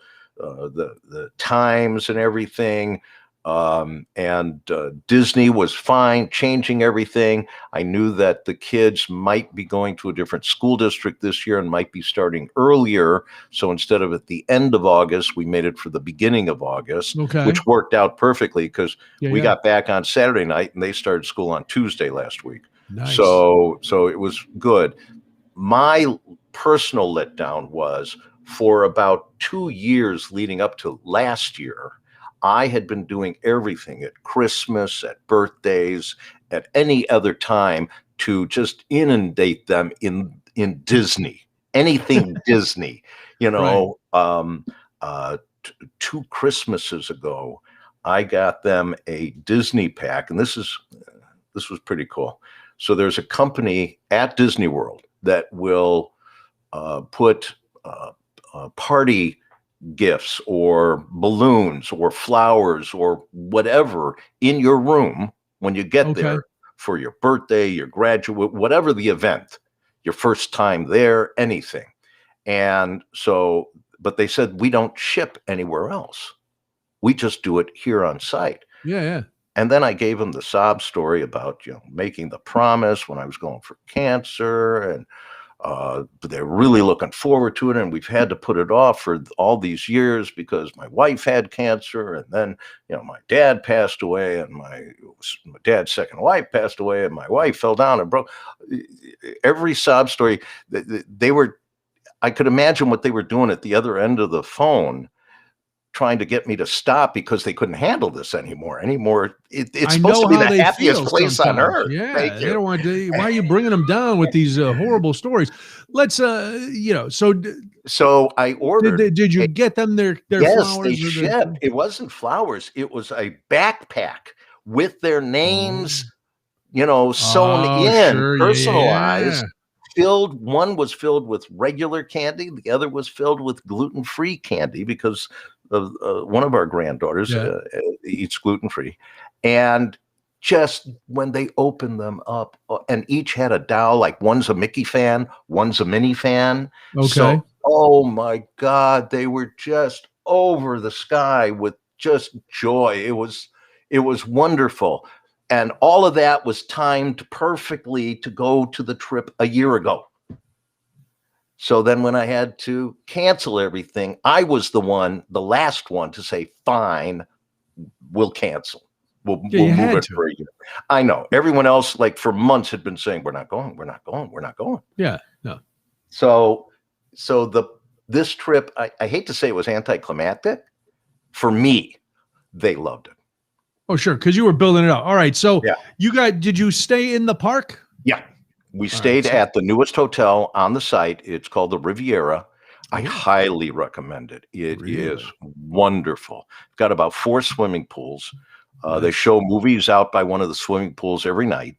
times and everything. And Disney was fine, changing everything. I knew that the kids might be going to a different school district this year and might be starting earlier. So instead of at the end of August, we made it for the beginning of August, which worked out perfectly, because we got back on Saturday night and they started school on Tuesday last week. Nice. So it was good. My personal letdown was, for about 2 years leading up to last year, I had been doing everything at Christmas, at birthdays, at any other time to just inundate them in Disney, anything Disney, 2 Christmases ago, I got them a Disney pack, and this was pretty cool. So there's a company at Disney World that will put party gifts or balloons or flowers or whatever in your room when you get there for your birthday, your graduate, whatever the event, your first time there, anything. And so, but they said, we don't ship anywhere else. We just do it here on site. Yeah. And then I gave them the sob story about, making the promise when I was going for cancer, and but they're really looking forward to it, and we've had to put it off for all these years because my wife had cancer, and then my dad passed away, and my dad's second wife passed away, and my wife fell down and broke. Every sob story, I could imagine what they were doing at the other end of the phone, trying to get me to stop because they couldn't handle this anymore. It's I supposed know to be how the they happiest feel place on sometimes. earth. Yeah, Thank they you. don't want to. Why are you bringing them down with these horrible stories? Let's, So I ordered. did you get them their Yes, they flowers or their? shipped. It wasn't flowers. It was a backpack with their names, sewn Oh, in, sure, yeah. personalized. Filled. One was filled with regular candy. The other was filled with gluten-free candy because of one of our granddaughters Yeah. eats gluten-free, and just when they opened them up, and each had a doll, like one's a Mickey fan, one's a Minnie fan. Okay. So, oh my God, they were just over the sky with just joy. It was wonderful. And all of that was timed perfectly to go to the trip a year ago. So then when I had to cancel everything, I was the last one to say, fine, we'll cancel. We'll move it for a year. I know. Everyone else, like for months, had been saying, we're not going, we're not going, we're not going. Yeah, no. So this trip, I hate to say it was anticlimactic. For me, they loved it. Oh, sure, because you were building it up. All right, so Yeah. did you stay in the park? Yeah. We stayed at the newest hotel on the site. It's called the Riviera. I highly recommend it. It is wonderful. Got about 4 swimming pools. They show movies out by one of the swimming pools every night.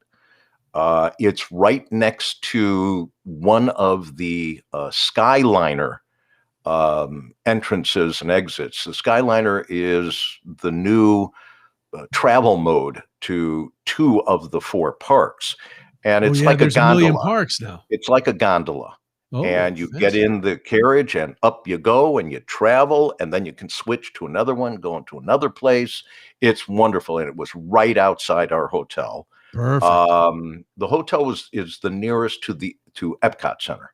It's right next to one of the Skyliner entrances and exits. The Skyliner is the new travel mode to 2 of the 4 parks. And it's like a gondola. A million parks now. It's like a gondola. Oh, and you get in the carriage and up you go and you travel, and then you can switch to another one, go into another place. It's wonderful. And it was right outside our hotel. Perfect. The hotel is the nearest to Epcot Center.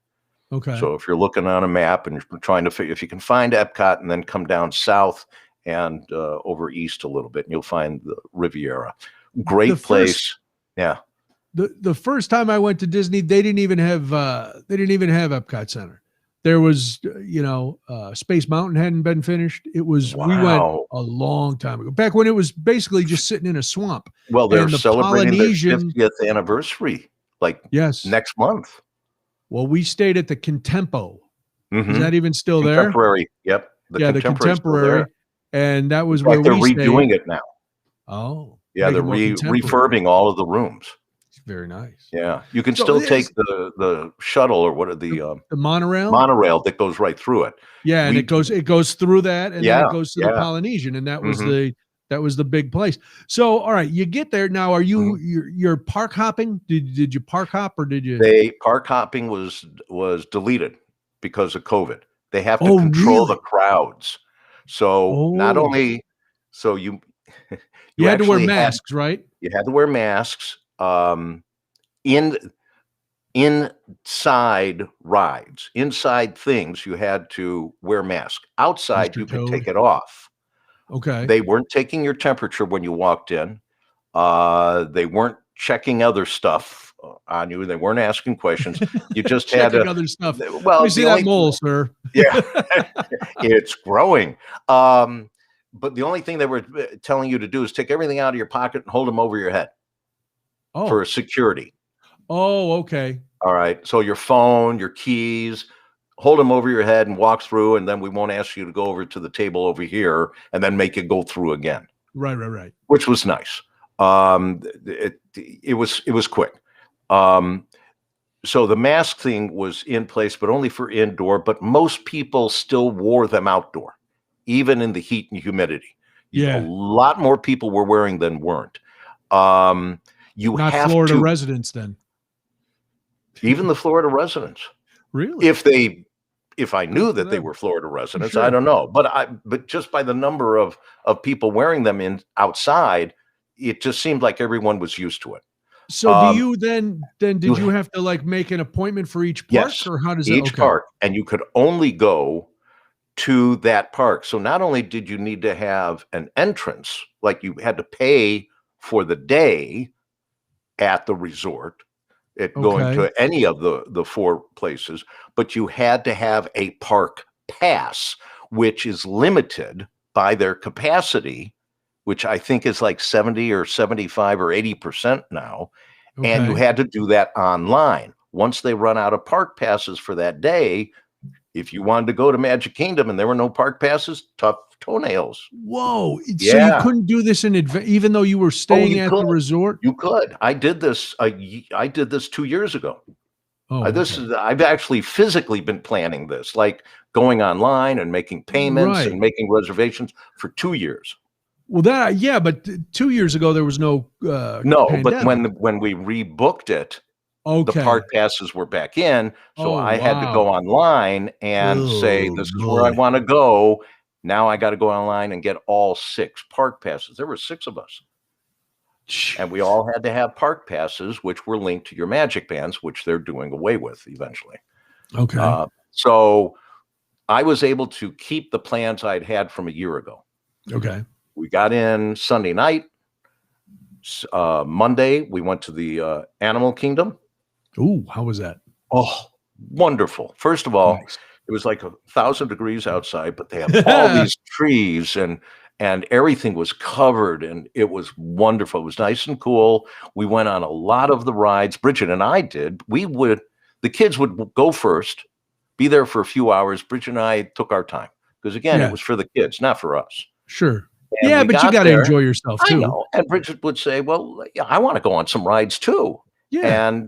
Okay. So if you're looking on a map and you're trying to figure if you can find Epcot and then come down south and over east a little bit, and you'll find the Riviera. Great place. Yeah. The first time I went to Disney, they didn't even have Epcot Center. There was, Space Mountain hadn't been finished. It was we went a long time ago, back when it was basically just sitting in a swamp. Well, they're celebrating their 50th anniversary, next month. Well, we stayed at the Contempo. Is that even still there? Contemporary. Yep. The Contemporary, and that was where they're we redoing stayed. it now. Oh, yeah, they're refurbing all of the rooms. Very nice. Yeah, you can still take the shuttle or what are the monorail that goes right through it. Yeah, and it goes through that, and then it goes to the Polynesian, and that was the big place. So, all right, you get there now. Are you you're park hopping? Did you park hop or did you? Park hopping was deleted because of COVID. They have to control the crowds. So not only you had to wear masks, right? You had to wear masks. Inside rides, inside things, you had to wear masks. Outside, you could take it off. Okay. They weren't taking your temperature when you walked in. They weren't checking other stuff on you. They weren't asking questions. You just had to other stuff. Well, you see that mole, sir? Yeah, it's growing. But the only thing they were telling you to do is take everything out of your pocket and hold them over your head. For security. Oh, okay. All right. So your phone, your keys, hold them over your head and walk through, and then we won't ask you to go over to the table over here and then make you go through again. Right. Which was nice. It was quick. So the mask thing was in place, but only for indoor. But most people still wore them outdoor, even in the heat and humidity. Yeah. A lot more people were wearing than weren't. You not have Florida residents then. Even the Florida residents. Really? If I knew that they were Florida residents, I don't know. But just by the number of people wearing them outside, it just seemed like everyone was used to it. So do you then did you have to like make an appointment for each park? Yes, or how does each park, and you could only go to that park. So not only did you need to have an entrance, like you had to pay for the day at the resort, going to any of the 4 places, but you had to have a park pass, which is limited by their capacity, which I think is like 70 or 75 or 80% now. And you had to do that online. Once they run out of park passes for that day, if you wanted to go to Magic Kingdom and there were no park passes, tough toenails. Whoa. Yeah. So you couldn't do this in advance, even though you were staying at the resort? You could. I did this 2 years ago. Oh, I've actually physically been planning this, like going online and making payments and making reservations for 2 years. Well, but 2 years ago there was no pandemic. But when we rebooked it, the park passes were back in, so I had to go online and say, "This is where I want to go." Now I got to go online and get all 6 park passes. There were 6 of us. And we all had to have park passes, which were linked to your Magic Bands, which they're doing away with eventually. Okay. So I was able to keep the plans I'd had from a year ago. Okay. We got in Sunday night. Monday, we went to the Animal Kingdom. Ooh, how was that? Oh, wonderful. First of all, it was like 1,000 degrees outside, but they have all these trees and everything was covered and it was wonderful. It was nice and cool. We went on a lot of the rides. Bridget and I did. The kids would go first, be there for a few hours. Bridget and I took our time because again, it was for the kids, not for us. Sure. And but you got to enjoy yourself too. I know. And Bridget would say, "Well, yeah, I want to go on some rides too." Yeah.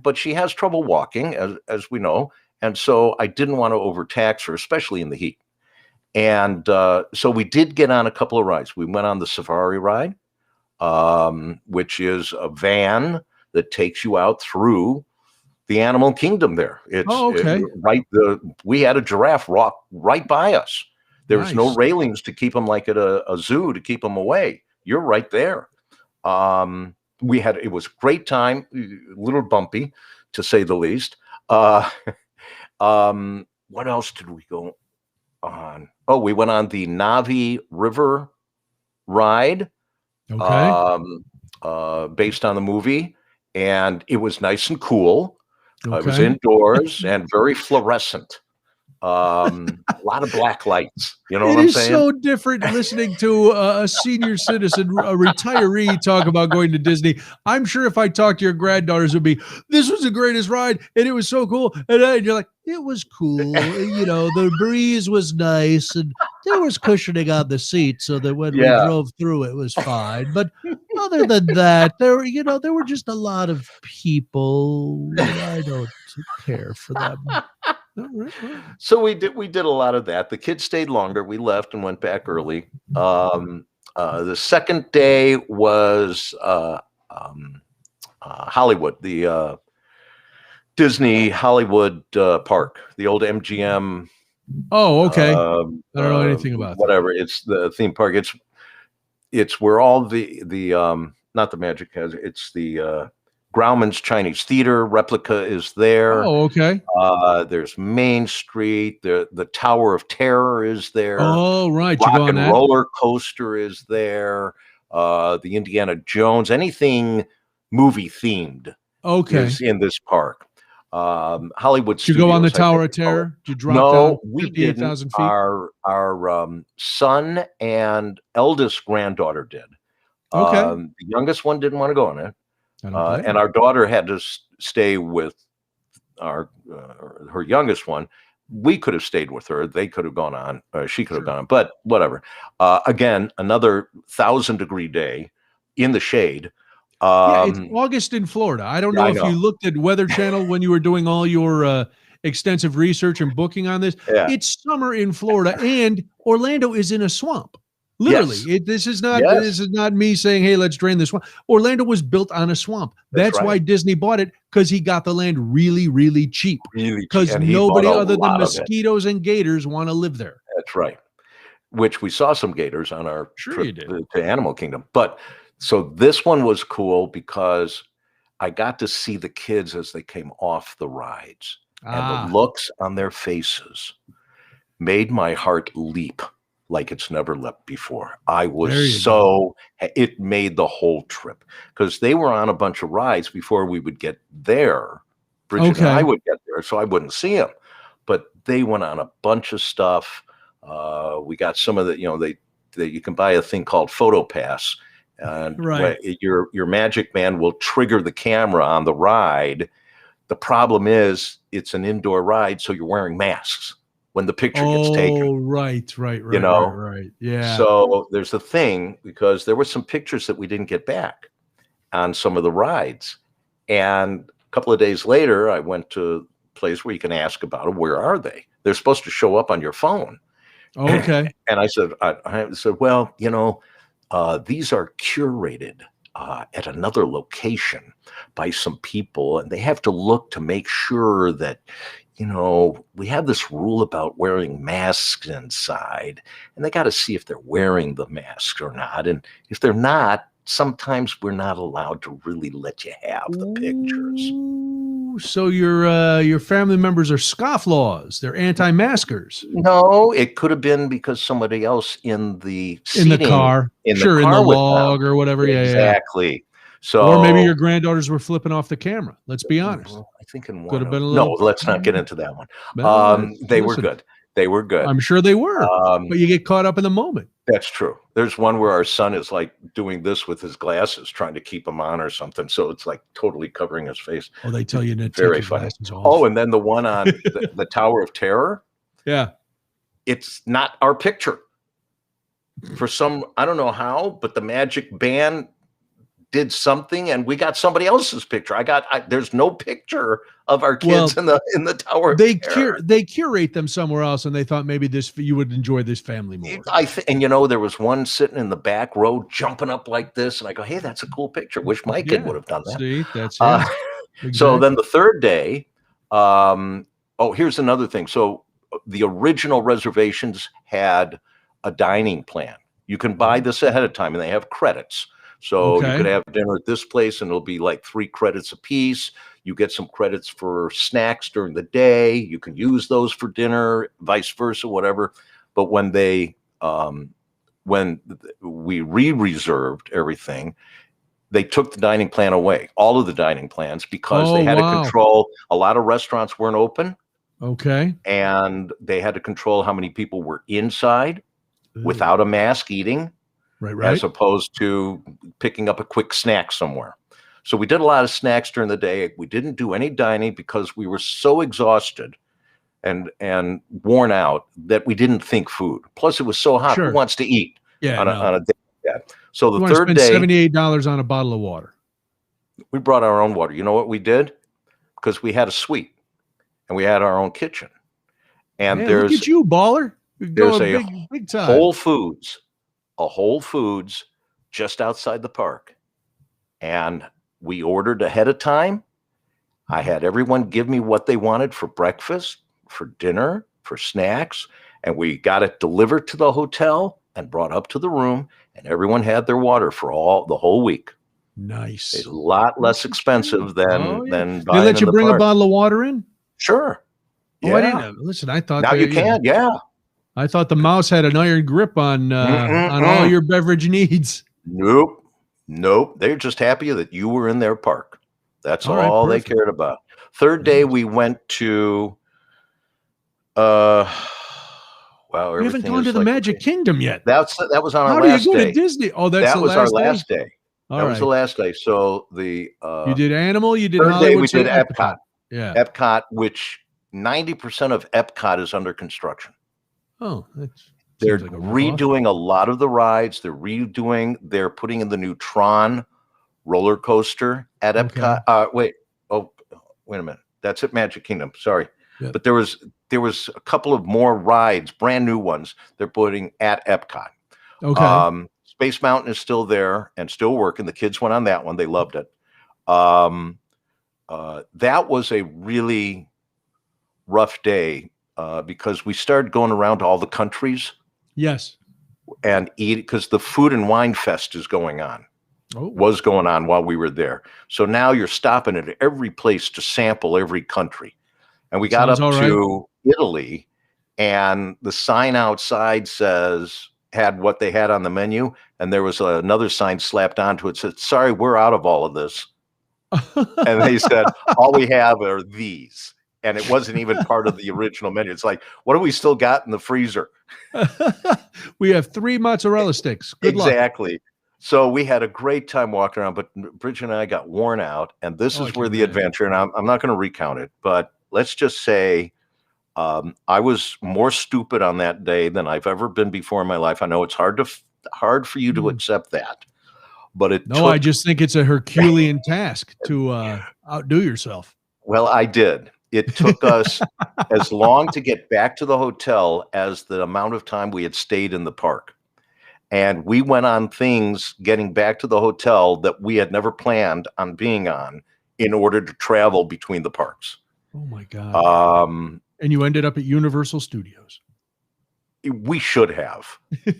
But she has trouble walking, as we know. And so I didn't want to overtax her, especially in the heat. And so we did get on a couple of rides. We went on the safari ride, which is a van that takes you out through the Animal Kingdom there. We had a giraffe walk right by us. There was no railings to keep them like at a zoo to keep them away. You're right there. It was a great time, a little bumpy to say the least. What else did we go on? Oh, we went on the Navi River ride, based on the movie, and it was nice and cool. It was indoors and very fluorescent. A lot of black lights. You know what I'm saying? It is so different listening to a senior citizen, a retiree, talk about going to Disney. I'm sure if I talked to your granddaughters, it would be, "This was the greatest ride, and it was so cool." And you're like, "It was cool. The breeze was nice, and there was cushioning on the seat, so that when we drove through, it was fine. But other than that, there were just a lot of people. I don't care for them." So we did a lot of that. The kids stayed longer. We left and went back early. The second day was Hollywood, the Disney Hollywood park, the old MGM. Oh, okay. I don't know anything about whatever. It's the theme park. It's where all the not the Magic has. It's the Grauman's Chinese Theater replica is there. Oh, okay. There's Main Street. The Tower of Terror is there. Oh, right. Rock and Roller Coaster is there. The Indiana Jones, anything movie themed, is in this park. Hollywood Studios. Did you go on the Tower of Terror? Did you drop down 58,000 feet? Our son and eldest granddaughter did. The youngest one didn't want to go on it. And our daughter had to stay with her youngest one. We could have stayed with her. They could have gone on. She could have gone on, but whatever. Again, another 1,000-degree day in the shade. It's August in Florida. I don't know if you looked at Weather Channel when you were doing all your extensive research and booking on this. Yeah. It's summer in Florida, and Orlando is in a swamp. Literally, this is not me saying, "Hey, let's drain the swamp." Orlando was built on a swamp. That's why Disney bought it, because he got the land really, really cheap. Because nobody other than mosquitoes and gators want to live there. That's right. Which we saw some gators on our trip to Animal Kingdom. But so this one was cool because I got to see the kids as they came off the rides, and the looks on their faces made my heart leap like it's never leapt before. I was it made the whole trip, because they were on a bunch of rides before we would get there. Bridget and I would get there, so I wouldn't see them. But they went on a bunch of stuff. We got some of the, that you can buy a thing called PhotoPass. And Right. your Magic Band will trigger the camera on the ride. The problem is it's an indoor ride, so you're wearing masks when the picture gets taken. Oh, right. Yeah. So there's a thing, because there were some pictures that we didn't get back on some of the rides. And a couple of days later, I went to a place where you can ask about them. Where are they? They're supposed to show up on your phone. Okay. And I said, well, these are curated at another location by some people, and they have to look to make sure that, we have this rule about wearing masks inside, and they got to see if they're wearing the mask or not. And if they're not, sometimes we're not allowed to really let you have the pictures. Ooh, so your family members are scofflaws. They're anti-maskers. No, it could have been because somebody else in the car, in sure, the in car the with log them. or whatever. Exactly. Yeah. So, or maybe your granddaughters were flipping off the camera. Let's be honest. I think in one Could have been a no, little. let's not get into that one. Well, They were listen, good. They were good. I'm sure they were, but you get caught up in the moment. That's true. There's one where our son is like doing this with his glasses, trying to keep them on or something. So it's like totally covering his face. Oh, they tell you to take Very your funny. glasses off. Oh, and then the one on the Tower of Terror. Yeah. It's not our picture. For some, I don't know how, but the Magic Band did something, and we got somebody else's picture. There's no picture of our kids in the Tower. They curate them somewhere else, and they thought maybe you would enjoy this family more. And there was one sitting in the back row, jumping up like this, and I go, "Hey, that's a cool picture. Wish my kid would have done that." See, that's exactly. So then the third day, here's another thing. So the original reservations had a dining plan. You can buy this ahead of time, and they have credits. So you could have dinner at this place, and it'll be like 3 credits a piece. You get some credits for snacks during the day. You can use those for dinner, vice versa, whatever. But when we re-reserved everything, they took the dining plan away, all of the dining plans, because they had to control. A lot of restaurants weren't open. Okay. And they had to control how many people were inside without a mask eating. Right. As opposed to picking up a quick snack somewhere. So we did a lot of snacks during the day. We didn't do any dining because we were so exhausted and worn out that we didn't think food. Plus, it was so hot. Who wants to eat on a day like that? So the third day, $78 on a bottle of water. We brought our own water. You know what we did? Because we had a suite and we had our own kitchen. And look at you, baller. There's a big time. Whole Foods just outside the park, and we ordered ahead of time. I had everyone give me what they wanted for breakfast, for dinner, for snacks, and we got it delivered to the hotel and brought up to the room, and everyone had their water for the whole week. Nice. It's a lot less expensive than buying. They let you bring a bottle of water in? Sure. Oh, I didn't. Listen, I thought now you can. Yeah. I thought the mouse had an iron grip on all your beverage needs. Nope. They're just happy that you were in their park. That's all they cared about. Third day, we went to. We haven't gone to the Magic Kingdom yet. That was on our last day. How do you go to Disney? Oh, that was our last day. That was the last day. So you did Animal. You did third Hollywood. Day we did Epcot. Yeah, Epcot, which 90% of Epcot is under construction. Oh, they're redoing a lot of the rides. They're putting in the new Tron roller coaster at Epcot. Wait a minute. That's at Magic Kingdom. Sorry. Yep. But there was a couple of more rides, brand new ones they're putting at Epcot. Okay. Space Mountain is still there and still working. The kids went on that one. They loved it. That was a really rough day. Because we started going around to all the countries. Yes. And eat, because the Food and Wine Fest is going on. Was going on while we were there. So now you're stopping at every place to sample every country. And we got up to Italy, and the sign outside had what they had on the menu, and there was another sign slapped onto it that said, "Sorry, we're out of all of this." And they said, "All we have are these." and it wasn't even part of the original menu. It's like, what do we still got in the freezer? We have 3 mozzarella sticks. Good luck. Exactly. So we had a great time walking around, but Bridget and I got worn out, and this Oh, I is can where the imagine. adventure, and I'm not going to recount it, but let's just say I was more stupid on that day than I've ever been before in my life. I know it's hard for you to accept that, but I just think it's a Herculean task to outdo yourself. Well, I did. It took us as long to get back to the hotel as the amount of time we had stayed in the park. And we went on things getting back to the hotel that we had never planned on being on in order to travel between the parks. Oh my God. And you ended up at Universal Studios. We should have.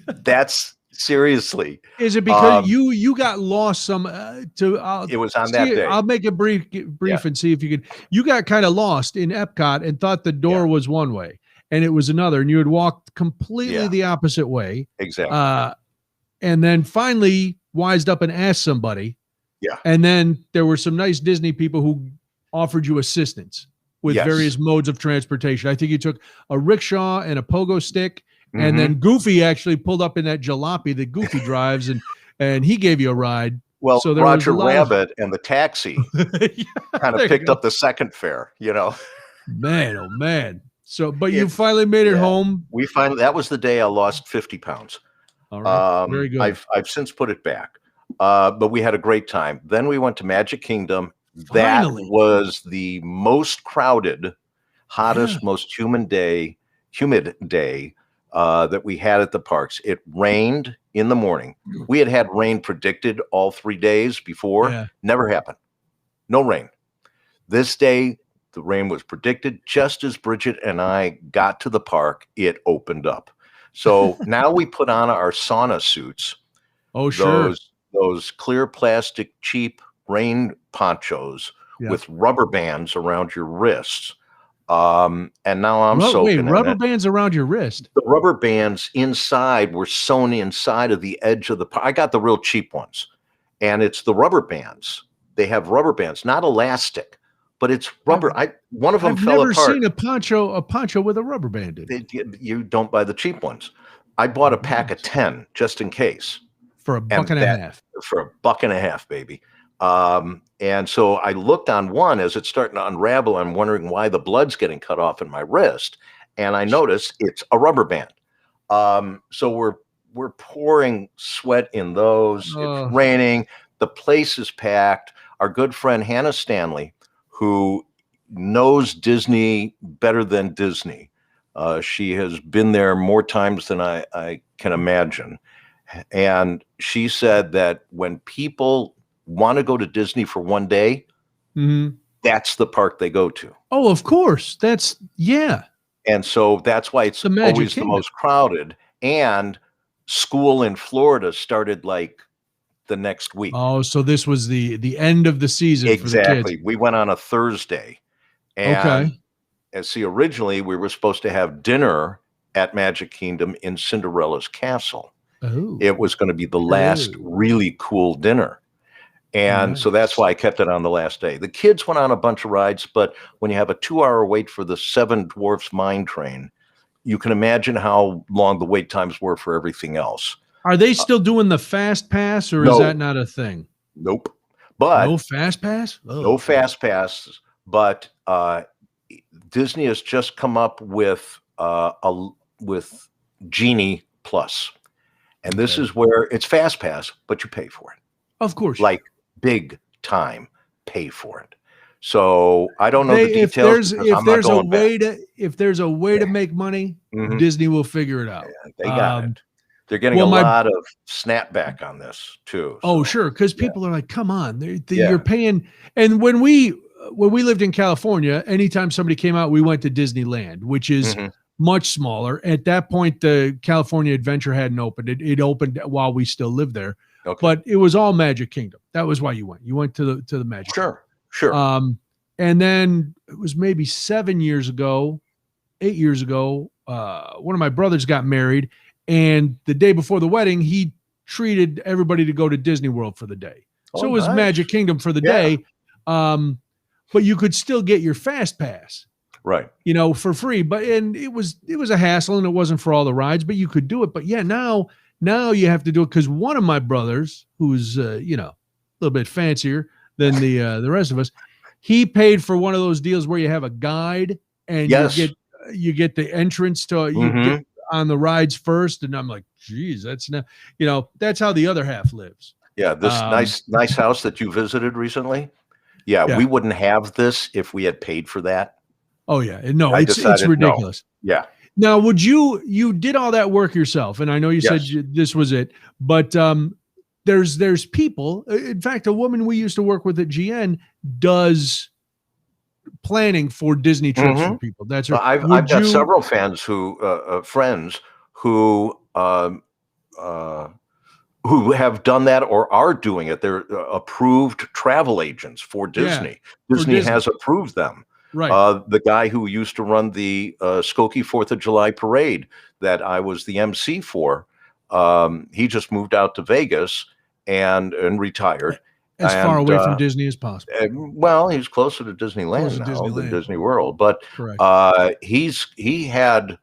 That's seriously. Is it because you got lost it was on that day. I'll make it brief and see if you can. You got kind of lost in Epcot and thought the door was one way and it was another, and you had walked completely the opposite way. Exactly. And then finally wised up and asked somebody. Yeah. And then there were some nice Disney people who offered you assistance with various modes of transportation. I think you took a rickshaw and a pogo stick. And then Goofy actually pulled up in that jalopy that Goofy drives, and he gave you a ride. Well, so Roger Rabbit and the taxi kind of picked up the second fare, Man, oh man. So, but you finally made it home. That was the day I lost 50 pounds. All right. Very good. I've since put it back. But we had a great time. Then we went to Magic Kingdom. That was the most crowded, hottest, most humid day that we had at the parks. It rained in the morning. We had rain predicted all 3 days before. Yeah. Never happened. No rain. This day, the rain was predicted. Just as Bridget and I got to the park, it opened up. So now we put on our sauna suits. Oh, sure. Those clear plastic, cheap rain ponchos with rubber bands around your wrists. And now I'm soaking. Wait, rubber bands around your wrist? The rubber bands inside were sewn inside of the edge of the. I got the real cheap ones, and it's the rubber bands. They have rubber bands, not elastic, but it's rubber. One of them fell apart. I've never seen a poncho with a rubber band in it. You don't buy the cheap ones. I bought a pack of 10 just in case. For $1.50 and a half. For $1.50, baby. And so I looked on one as it's starting to unravel. I'm wondering why the blood's getting cut off in my wrist. And I noticed it's a rubber band. So we're pouring sweat in those. It's raining. The place is packed. Our good friend Hannah Stanley, who knows Disney better than Disney. She has been there more times than I can imagine. And she said that when people want to go to Disney for one day, that's the park they go to. Oh, of course. And so that's why it's always the most crowded. And school in Florida started like the next week. Oh, so this was the end of the season. Exactly. For the kids. We went on a Thursday. And originally we were supposed to have dinner at Magic Kingdom in Cinderella's castle. Oh. It was going to be the last really cool dinner. And so that's why I kept it on the last day. The kids went on a bunch of rides, but when you have a 2-hour wait for the Seven Dwarfs Mine Train, you can imagine how long the wait times were for everything else. Are they still doing the Fast Pass, or is that not a thing? Nope. But no Fast Pass? Oh. No Fast Pass. But Disney has just come up with Genie Plus. And this is where it's Fast Pass, but you pay for it. Of course. Like big time pay for it. So I don't know the details. If there's a way to make money, Disney will figure it out. Yeah, they got it. They're getting a lot of snapback on this too. Oh, sure. Because people are like, come on, you're paying. And when we lived in California, anytime somebody came out, we went to Disneyland, which is much smaller. At that point, the California Adventure hadn't opened. It opened while we still lived there. Okay. But it was all Magic Kingdom. That was why you went. You went to the Magic Kingdom. Sure. And then it was maybe 8 years ago, one of my brothers got married, and the day before the wedding, he treated everybody to go to Disney World for the day. So it was Magic Kingdom for the day. But you could still get your Fast Pass. Right. for free. But and it was a hassle, and it wasn't for all the rides, but you could do it. But yeah, now you have to do it because one of my brothers, who's a little bit fancier than the rest of us, he paid for one of those deals where you have a guide and Yes. you get the entrance to you get on the rides first, and I'm like, geez, that's not that's how the other half lives. Yeah, this nice house that you visited recently. Yeah, we wouldn't have this if we had paid for that. Oh yeah, no, I it's decided ridiculous. No. Yeah. Now, would you did all that work yourself? And I know you said this was it, but there's people. In fact, a woman we used to work with at GN does planning for Disney trips for people. That's right. I've got several friends who have done that or are doing it. They're approved travel agents for Disney. Disney has approved them. Right. The guy who used to run the Skokie 4th of July parade that I was the MC for, he just moved out to Vegas and retired. As far away from Disney as possible. Well, he's closer to Disneyland than Disney World. But he had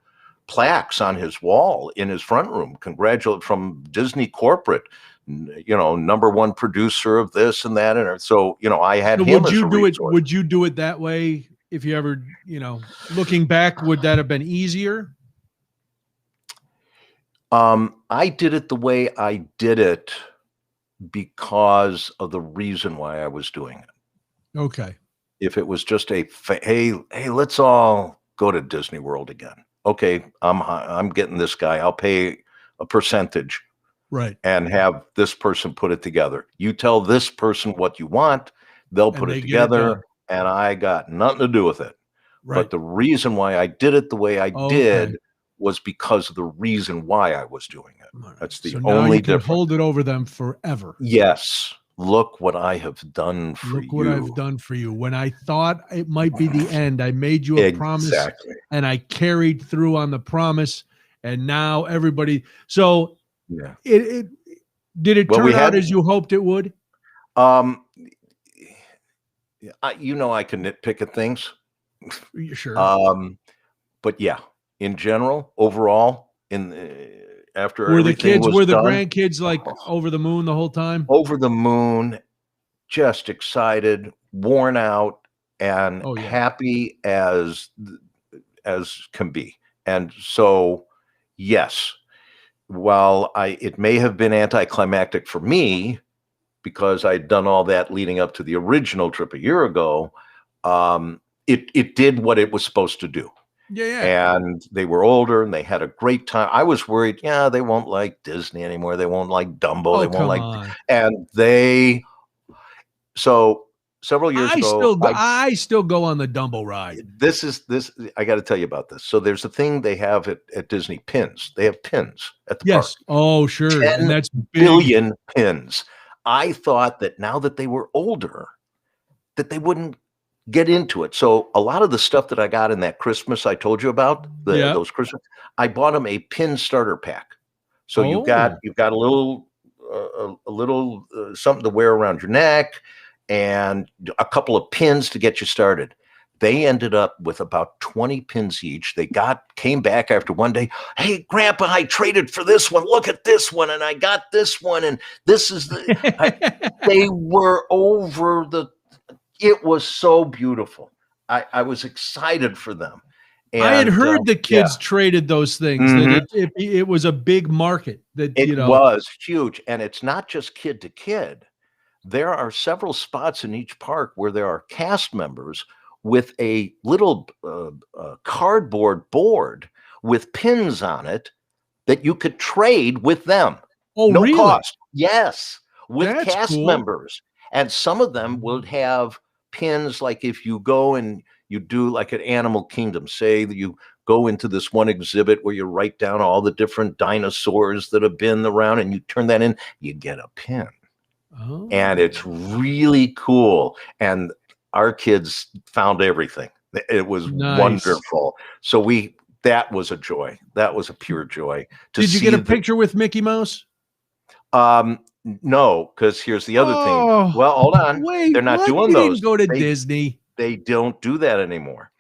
plaques on his wall in his front room, congratulate from Disney corporate, #1 producer of this and that. And so, I had him as a resource. Would you do it that way? If you ever, looking back, would that have been easier? I did it the way I did it because of the reason why I was doing it. Okay. If it was just hey, let's all go to Disney World again. Okay, I'm getting this guy. I'll pay a percentage. Right. And have this person put it together. You tell this person what you want, they'll put it together, and I got nothing to do with it. Right. But the reason why I did it the way I did was because of the reason why I was doing it. Right. That's the only difference. Hold it over them forever. Yes. Look what I have done for you. Look what I've done for you. When I thought it might be the end, I made you a promise, and I carried through on the promise, and now everybody. So it did it turn out as you hoped it would? I can nitpick at things. Sure. But yeah, in general, overall, after were the done, grandkids like over the moon the whole time? Over the moon, just excited, worn out, and happy as can be. And so, yes, while it may have been anticlimactic for me because I'd done all that leading up to the original trip a year ago, it did what it was supposed to do. Yeah. And they were older and they had a great time. I was worried, they won't like Disney anymore. They won't like Dumbo. They won't like, and so several years ago, I still go on the Dumbo ride. I got to tell you about this. So there's a thing they have at Disney, pins. They have pins at the park. Oh, sure. 10 and that's billion pins. I thought that now that they were older, that they wouldn't get into it. So a lot of the stuff that I got in that Christmas I told you about, those Christmas, I bought them a pin starter pack. So you've got a little something to wear around your neck and a couple of pins to get you started. They ended up with about 20 pins each. They came back after one day. Hey, Grandpa, I traded for this one. Look at this one. And I got this one. And this is they were over it was so beautiful. I was excited for them. And, I had heard the kids traded those things. That it was a big market. It was huge. And it's not just kid to kid. There are several spots in each park where there are cast members with a little cardboard board with pins on it that you could trade with them. Oh, no really? cost. Yes, with That's cast cool. members. And some of them will have pins, like if you go and you do like an Animal Kingdom, say that you go into this one exhibit where you write down all the different dinosaurs that have been around and you turn that in, you get a pin. Oh. And it's really cool. And our kids found everything. It was wonderful. So that was a joy. That was a pure joy. Did you get a picture with Mickey Mouse? No, because here's the other thing. Well, hold on. Wait, they're not doing you those. Didn't go to Disney. They don't do that anymore.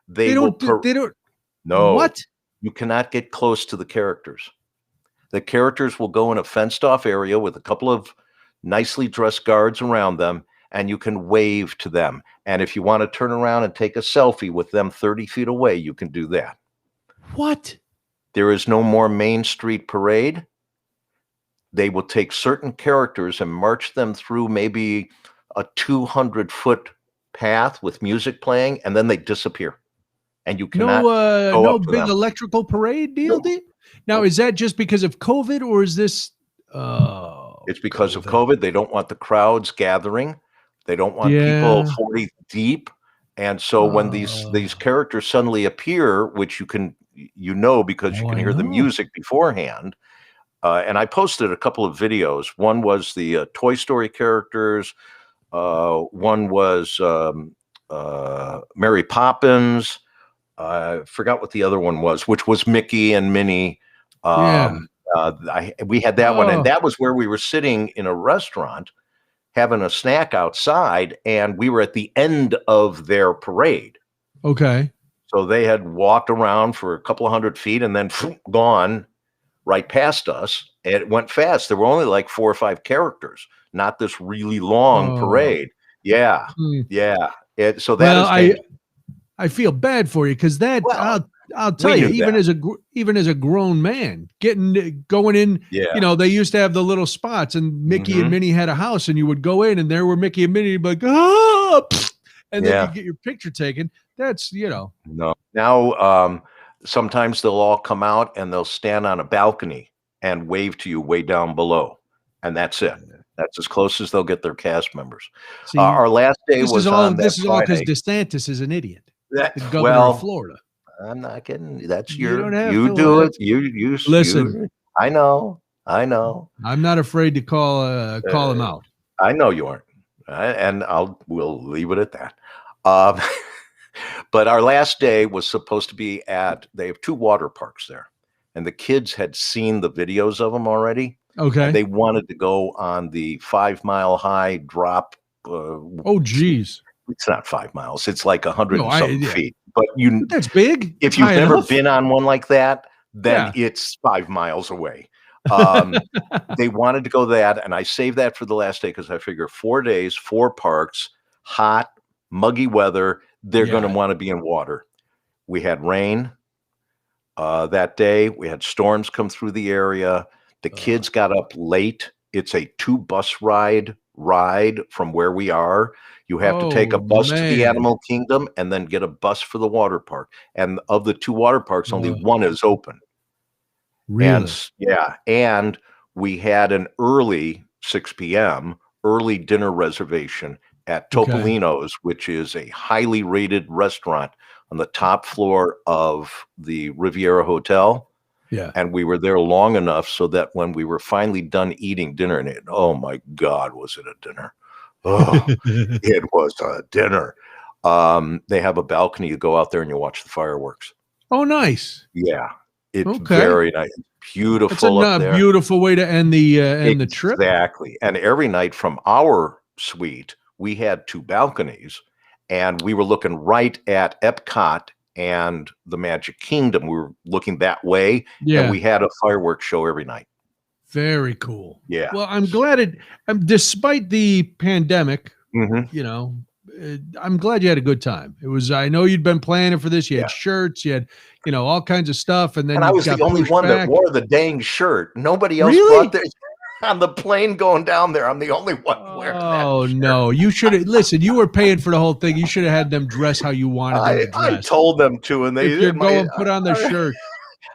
They don't. No, What? you cannot get close to the characters. The characters will go in a fenced off area with a couple of nicely dressed guards around them, and you can wave to them. And if you want to turn around and take a selfie with them 30 feet away, you can do that. What? There is no more Main Street parade. They will take certain characters and march them through maybe a 200-foot path with music playing, and then they disappear. And you cannot go no up to big them. electrical parade deal. No. Now, is that just because of COVID, or is this? It's because of COVID. They don't want the crowds gathering. They don't want people 40 deep. And so when these characters suddenly appear, which you can because you can hear the music beforehand. And I posted a couple of videos. One was the Toy Story characters. One was Mary Poppins. I forgot what the other one was, which was Mickey and Minnie. We had that one, and that was where we were sitting in a restaurant having a snack outside, and we were at the end of their parade. Okay. So they had walked around for a couple of 100 feet and then gone right past us. And it went fast. There were only like 4 or 5 characters, not this really long parade. Yeah. Yeah. So that I feel bad for you, because that I'll tell you, even as a grown man, going in, they used to have the little spots, and Mickey and Minnie had a house, and you would go in, and there were Mickey and Minnie, and you'd be like, and then you get your picture taken. That's No. Now, sometimes they'll all come out and they'll stand on a balcony and wave to you way down below, and that's it. That's as close as they'll get their cast members. See, our last day this is all because DeSantis is an idiot. The governor of Florida. I'm not kidding. That's You don't your. have You to do laugh. it. You Listen. I know. I'm not afraid to call him out. I know you aren't, and we'll leave it at that. But our last day was supposed to be they have 2 water parks there, and the kids had seen the videos of them already. Okay. And they wanted to go on the 5 mile high drop. Oh, geez. It's not 5 miles. It's like 100 and something feet. But that's big. If you've never been on one like that, then it's 5 miles away. They wanted to go that, and I saved that for the last day because I figure 4 days, 4 parks, hot, muggy weather. They're going to want to be in water. We had rain that day. We had storms come through the area. The kids got up late. It's a 2 bus ride from where we are. You have to take a bus to the Animal Kingdom and then get a bus for the water park. And of the 2 water parks, only one is open. Really? And we had an early 6 p.m. early dinner reservation at Topolino's, which is a highly rated restaurant on the top floor of the Riviera Hotel. Yeah. And we were there long enough so that when we were finally done eating dinner, and oh my God, was it a dinner? Oh, it was a dinner. They have a balcony. You go out there and you watch the fireworks. Oh, nice. Yeah. It's very nice. Beautiful. It's a beautiful way to end the trip. Exactly. And every night from our suite, we had 2 balconies, and we were looking right at Epcot and the Magic Kingdom. We were looking that way, and we had a fireworks show every night. Very cool. Yeah. Well, I'm glad despite the pandemic, I'm glad you had a good time. I know you'd been planning for this. You had shirts, you had, all kinds of stuff. And then I was the only one that wore the dang shirt. Nobody else brought theirs. On the plane going down there, I'm the only one wearing that. Oh, no. You should have, listen, you were paying for the whole thing. You should have had them dress how you wanted them to dress. I told them to, and they did. Put on their shirt.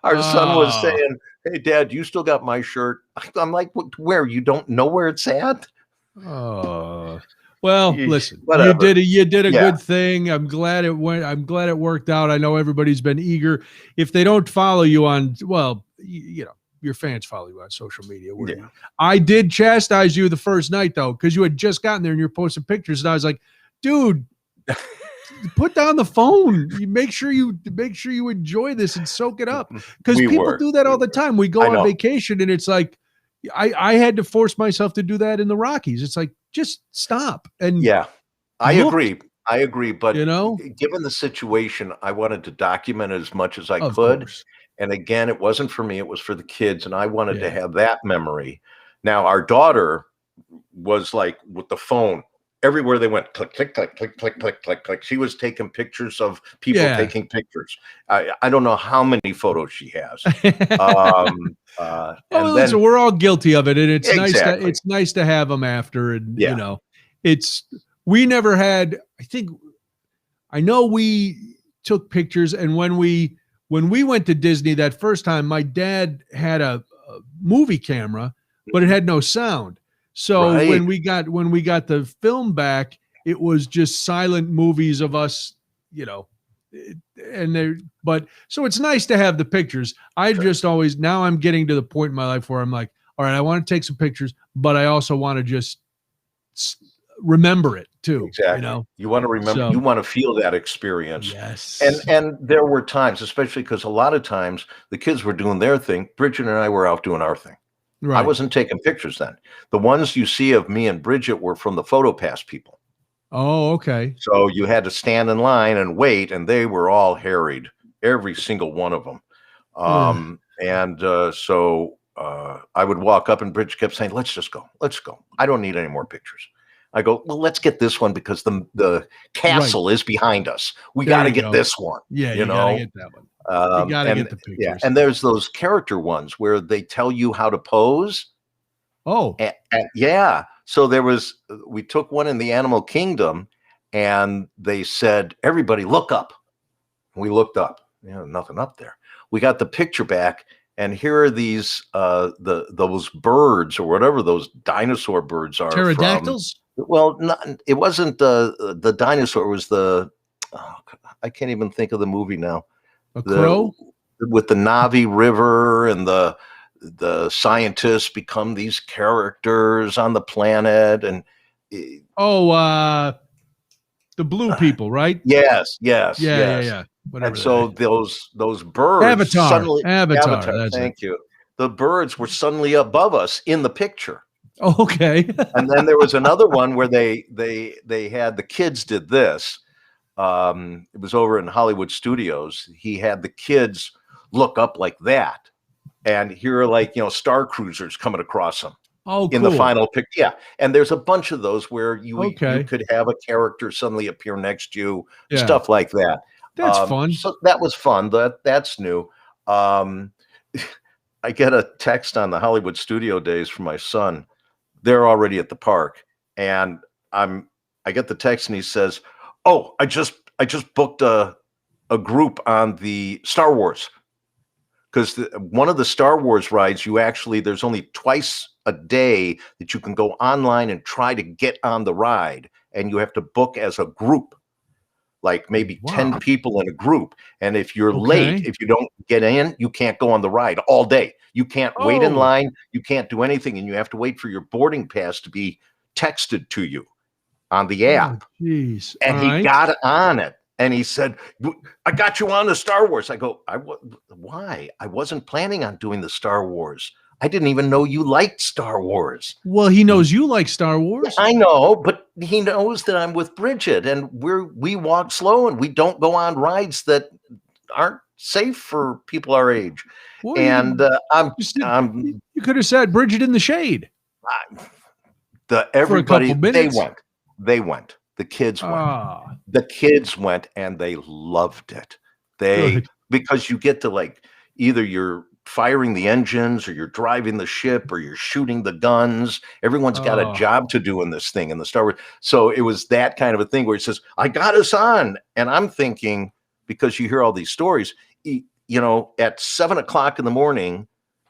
Our son was saying, "Hey, Dad, you still got my shirt?" I'm like, "Where? You don't know where it's at?" Oh, well, listen, whatever. You did a good thing. I'm glad it worked out. I know everybody's been eager. If they don't follow you on, your fans follow you on social media. I did chastise you the first night though, because you had just gotten there and you're posting pictures, and I was like, dude, put down the phone. You make sure you enjoy this and soak it up, because people do that all the time. We go on vacation and it's like, I had to force myself to do that in the Rockies. It's like, just stop. And I agree. I agree, but You know, given the situation, I wanted to document as much as I of could. course. And again, it wasn't for me, it was for the kids, and I wanted to Yeah. have that memory. Now, our daughter was like with the phone everywhere they went, click, click, click, click, click, click, click, click. She was taking pictures of people Yeah. taking pictures. I don't know how many photos she has. Oh, And listen, then we're all guilty of it, and exactly, it's nice to have them after, and yeah, it's we never had. I know we took pictures, and when we went to Disney that first time, my dad had a movie camera, but it had no sound. So right. when we got the film back, it was just silent movies of us, and they but so it's nice to have the pictures. I Sure. just always now I'm getting to the point in my life where I'm like, all right, I want to take some pictures, but I also want to just remember it too, Exactly. You want to remember, you So want to feel that experience. yes, And there were times, especially because a lot of times the kids were doing their thing. Bridget and I were out doing our thing. I right. wasn't taking pictures then. The ones you see of me and Bridget were from the PhotoPass people. Oh, okay. So you had to stand in line and wait, and they were all harried, every single one of them. Ugh. I would walk up, and Bridget kept saying, "Let's just go. Let's go. I don't need any more pictures." I go, "Well, let's get this one because the Right. castle is behind us. We There got to you get go. this one." Yeah, You you got to know, get that one. You got to get the pictures. and there's those character ones where they tell you how to pose. Oh, Yeah. So we took one in the animal kingdom, and they said, "Everybody look up." We looked up. Nothing up there. We got the picture back, and here are these those birds or whatever those dinosaur birds are from. pterodactyls? Well, it wasn't the dinosaur. It was oh, I can't even think of the movie now. A The crow? with the Navi River, and the scientists become these characters on the planet, and Oh, the blue people, right? yes, yes, Yeah, yeah, yes. yeah. And Whatever that so is. those birds Avatar. suddenly Avatar. Avatar, That's it. thank you. The birds were suddenly above us in the picture. Okay. And then there was another one where they had the kids did this. It was over in Hollywood Studios. He had the kids look up like that, and here are like star cruisers coming across them Oh, in the cool. final picture. Yeah, and there's a bunch of those where you Okay. could have a character suddenly appear next to you, Yeah. stuff like that. That's fun. So that was fun. That's new. Um, I get a text on the Hollywood studio days from my son. They're already at the park, and I get the text, and he says, "Oh, I just booked a group on the Star Wars, because one of the Star Wars rides, there's only twice a day that you can go online and try to get on the ride, and you have to book as a group, like maybe 10 Wow. people in a group. And if you're late, Okay. if you don't get in, you can't go on the ride all day. You can't wait in Oh, line, you can't do anything, and you have to wait for your boarding pass to be texted to you on the oh, app." geez. All And he right. got on it, and he said, "I got you on the Star Wars." I go, "Why? I wasn't planning on doing the Star Wars. I didn't even know you liked Star Wars." Well, he knows you like Star Yeah, Wars. I know, but he knows that I'm with Bridget, and we walk slow, and we don't go on rides that aren't safe for people our age. Well, And I'm you could have said Bridget in the shade for a couple everybody, minutes. they went, the kids went. Ah, The kids went, and they loved it. good. Because you get to, like, either you're firing the engines, or you're driving the ship, or you're shooting the guns. Everyone's got a Oh, job to do in this thing, in the Star Wars. So it was that kind of a thing where he says, "I got us on." And I'm thinking, because you hear all these stories, at 7 o'clock in the morning,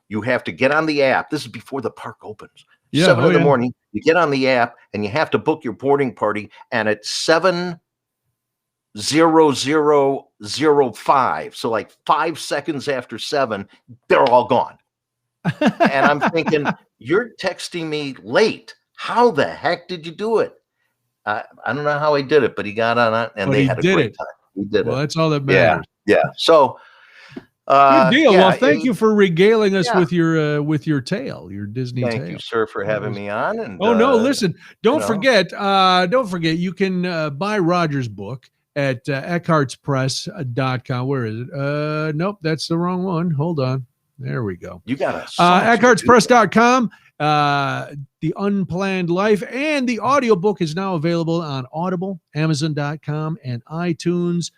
you have to get on the app. This is before the park opens. yeah. Seven Oh, in the yeah. morning, you get on the app, and you have to book your boarding party. And at 7:00:05, so like 5 seconds after 7, they're all gone. And I'm thinking, you're texting me late. How the heck did you do it? I don't know how he did it, but he got on it, and But they he had a did great it. time. He did Well, it. that's all that Yeah, matters. yeah. So Good deal. Yeah, Well, thank you for regaling us yeah. with your tale, your Disney Thank you, tale. sir, for That having was- me on. And Oh no, listen, you know, don't forget, you can buy Roger's book at eckhartspress.com. Where is it? Nope, that's the wrong one. Hold on. There we go. you got so much to do. eckhartspress.com. The Unplanned Life and the audiobook is now available on Audible, Amazon.com, and iTunes.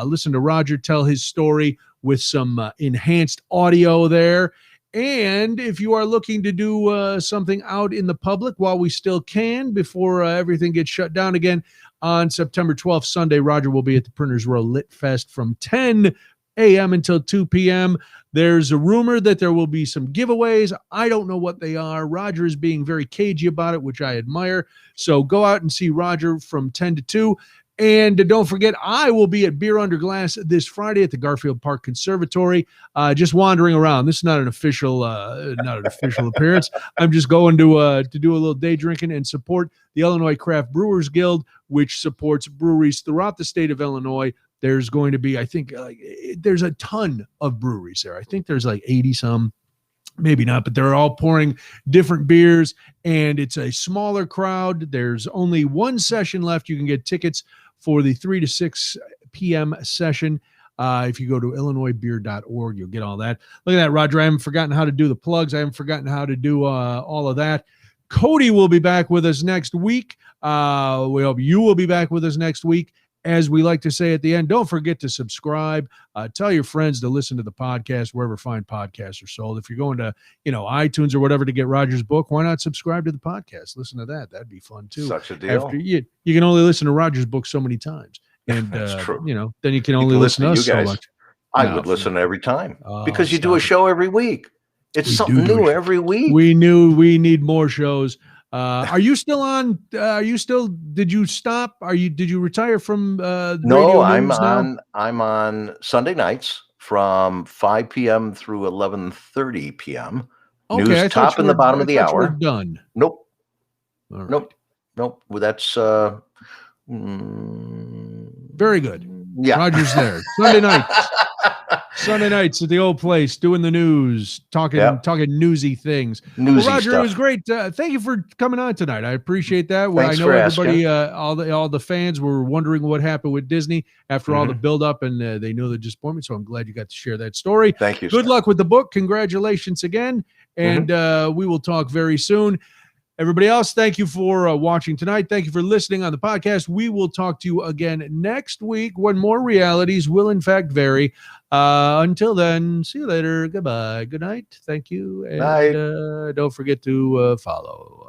Listen to Roger tell his story with some enhanced audio there. And if you are looking to do something out in the public while we still can before everything gets shut down again, on September 12th, Sunday, Roger will be at the Printers Row Lit Fest from 10 a.m. until 2 p.m. There's a rumor that there will be some giveaways. I don't know what they are. Roger is being very cagey about it, which I admire. So go out and see Roger from 10 to 2. And don't forget, I will be at Beer Under Glass this Friday at the Garfield Park Conservatory, just wandering around. This is not an official appearance. I'm just going to do a little day drinking and support the Illinois Craft Brewers Guild, which supports breweries throughout the state of Illinois. There's going to be, I think, there's a ton of breweries there. I think there's like 80 some. Maybe not, but they're all pouring different beers, and it's a smaller crowd. There's only one session left. You can get tickets for the 3 to 6 p.m. session. If you go to illinoisbeer.org, you'll get all that. Look at that, Roger. I haven't forgotten how to do the plugs. I haven't forgotten how to do all of that. Cody will be back with us next week. We hope you will be back with us next week. As we like to say at the end, don't forget to subscribe. Tell your friends to listen to the podcast wherever fine podcasts are sold. If you're going to, iTunes or whatever to get Roger's book, why not subscribe to the podcast? Listen to that. That'd be fun too. Such a deal. After you can only listen to Roger's book so many times, and That's true. Then you can only listen to us you guys. so much. I would listen every time because you do a show every week. It's something new every week. We knew we need more shows. Are you still on? Did you stop? Did you retire from No, radio news now? I'm on Sunday nights from 5 p.m. through 11:30 p.m. Okay, News top and the bottom of the hour. We're done. Nope. Right. Nope. Well, that's very good. Yeah. Roger's there. Sunday nights at the old place, doing the news, talking newsy things. Newsy Roger, stuff. It was great. Thank you for coming on tonight. I appreciate that. Thanks I know for everybody, asking. all the fans were wondering what happened with Disney after all the buildup, and they knew the disappointment. So I'm glad you got to share that story. Thank you. Good luck with the book. Congratulations again, and we will talk very soon. Everybody else, thank you for watching tonight. Thank you for listening on the podcast. We will talk to you again next week when more realities will, in fact, vary. Until then, see you later. Goodbye. Good night. Thank you. And don't forget to follow.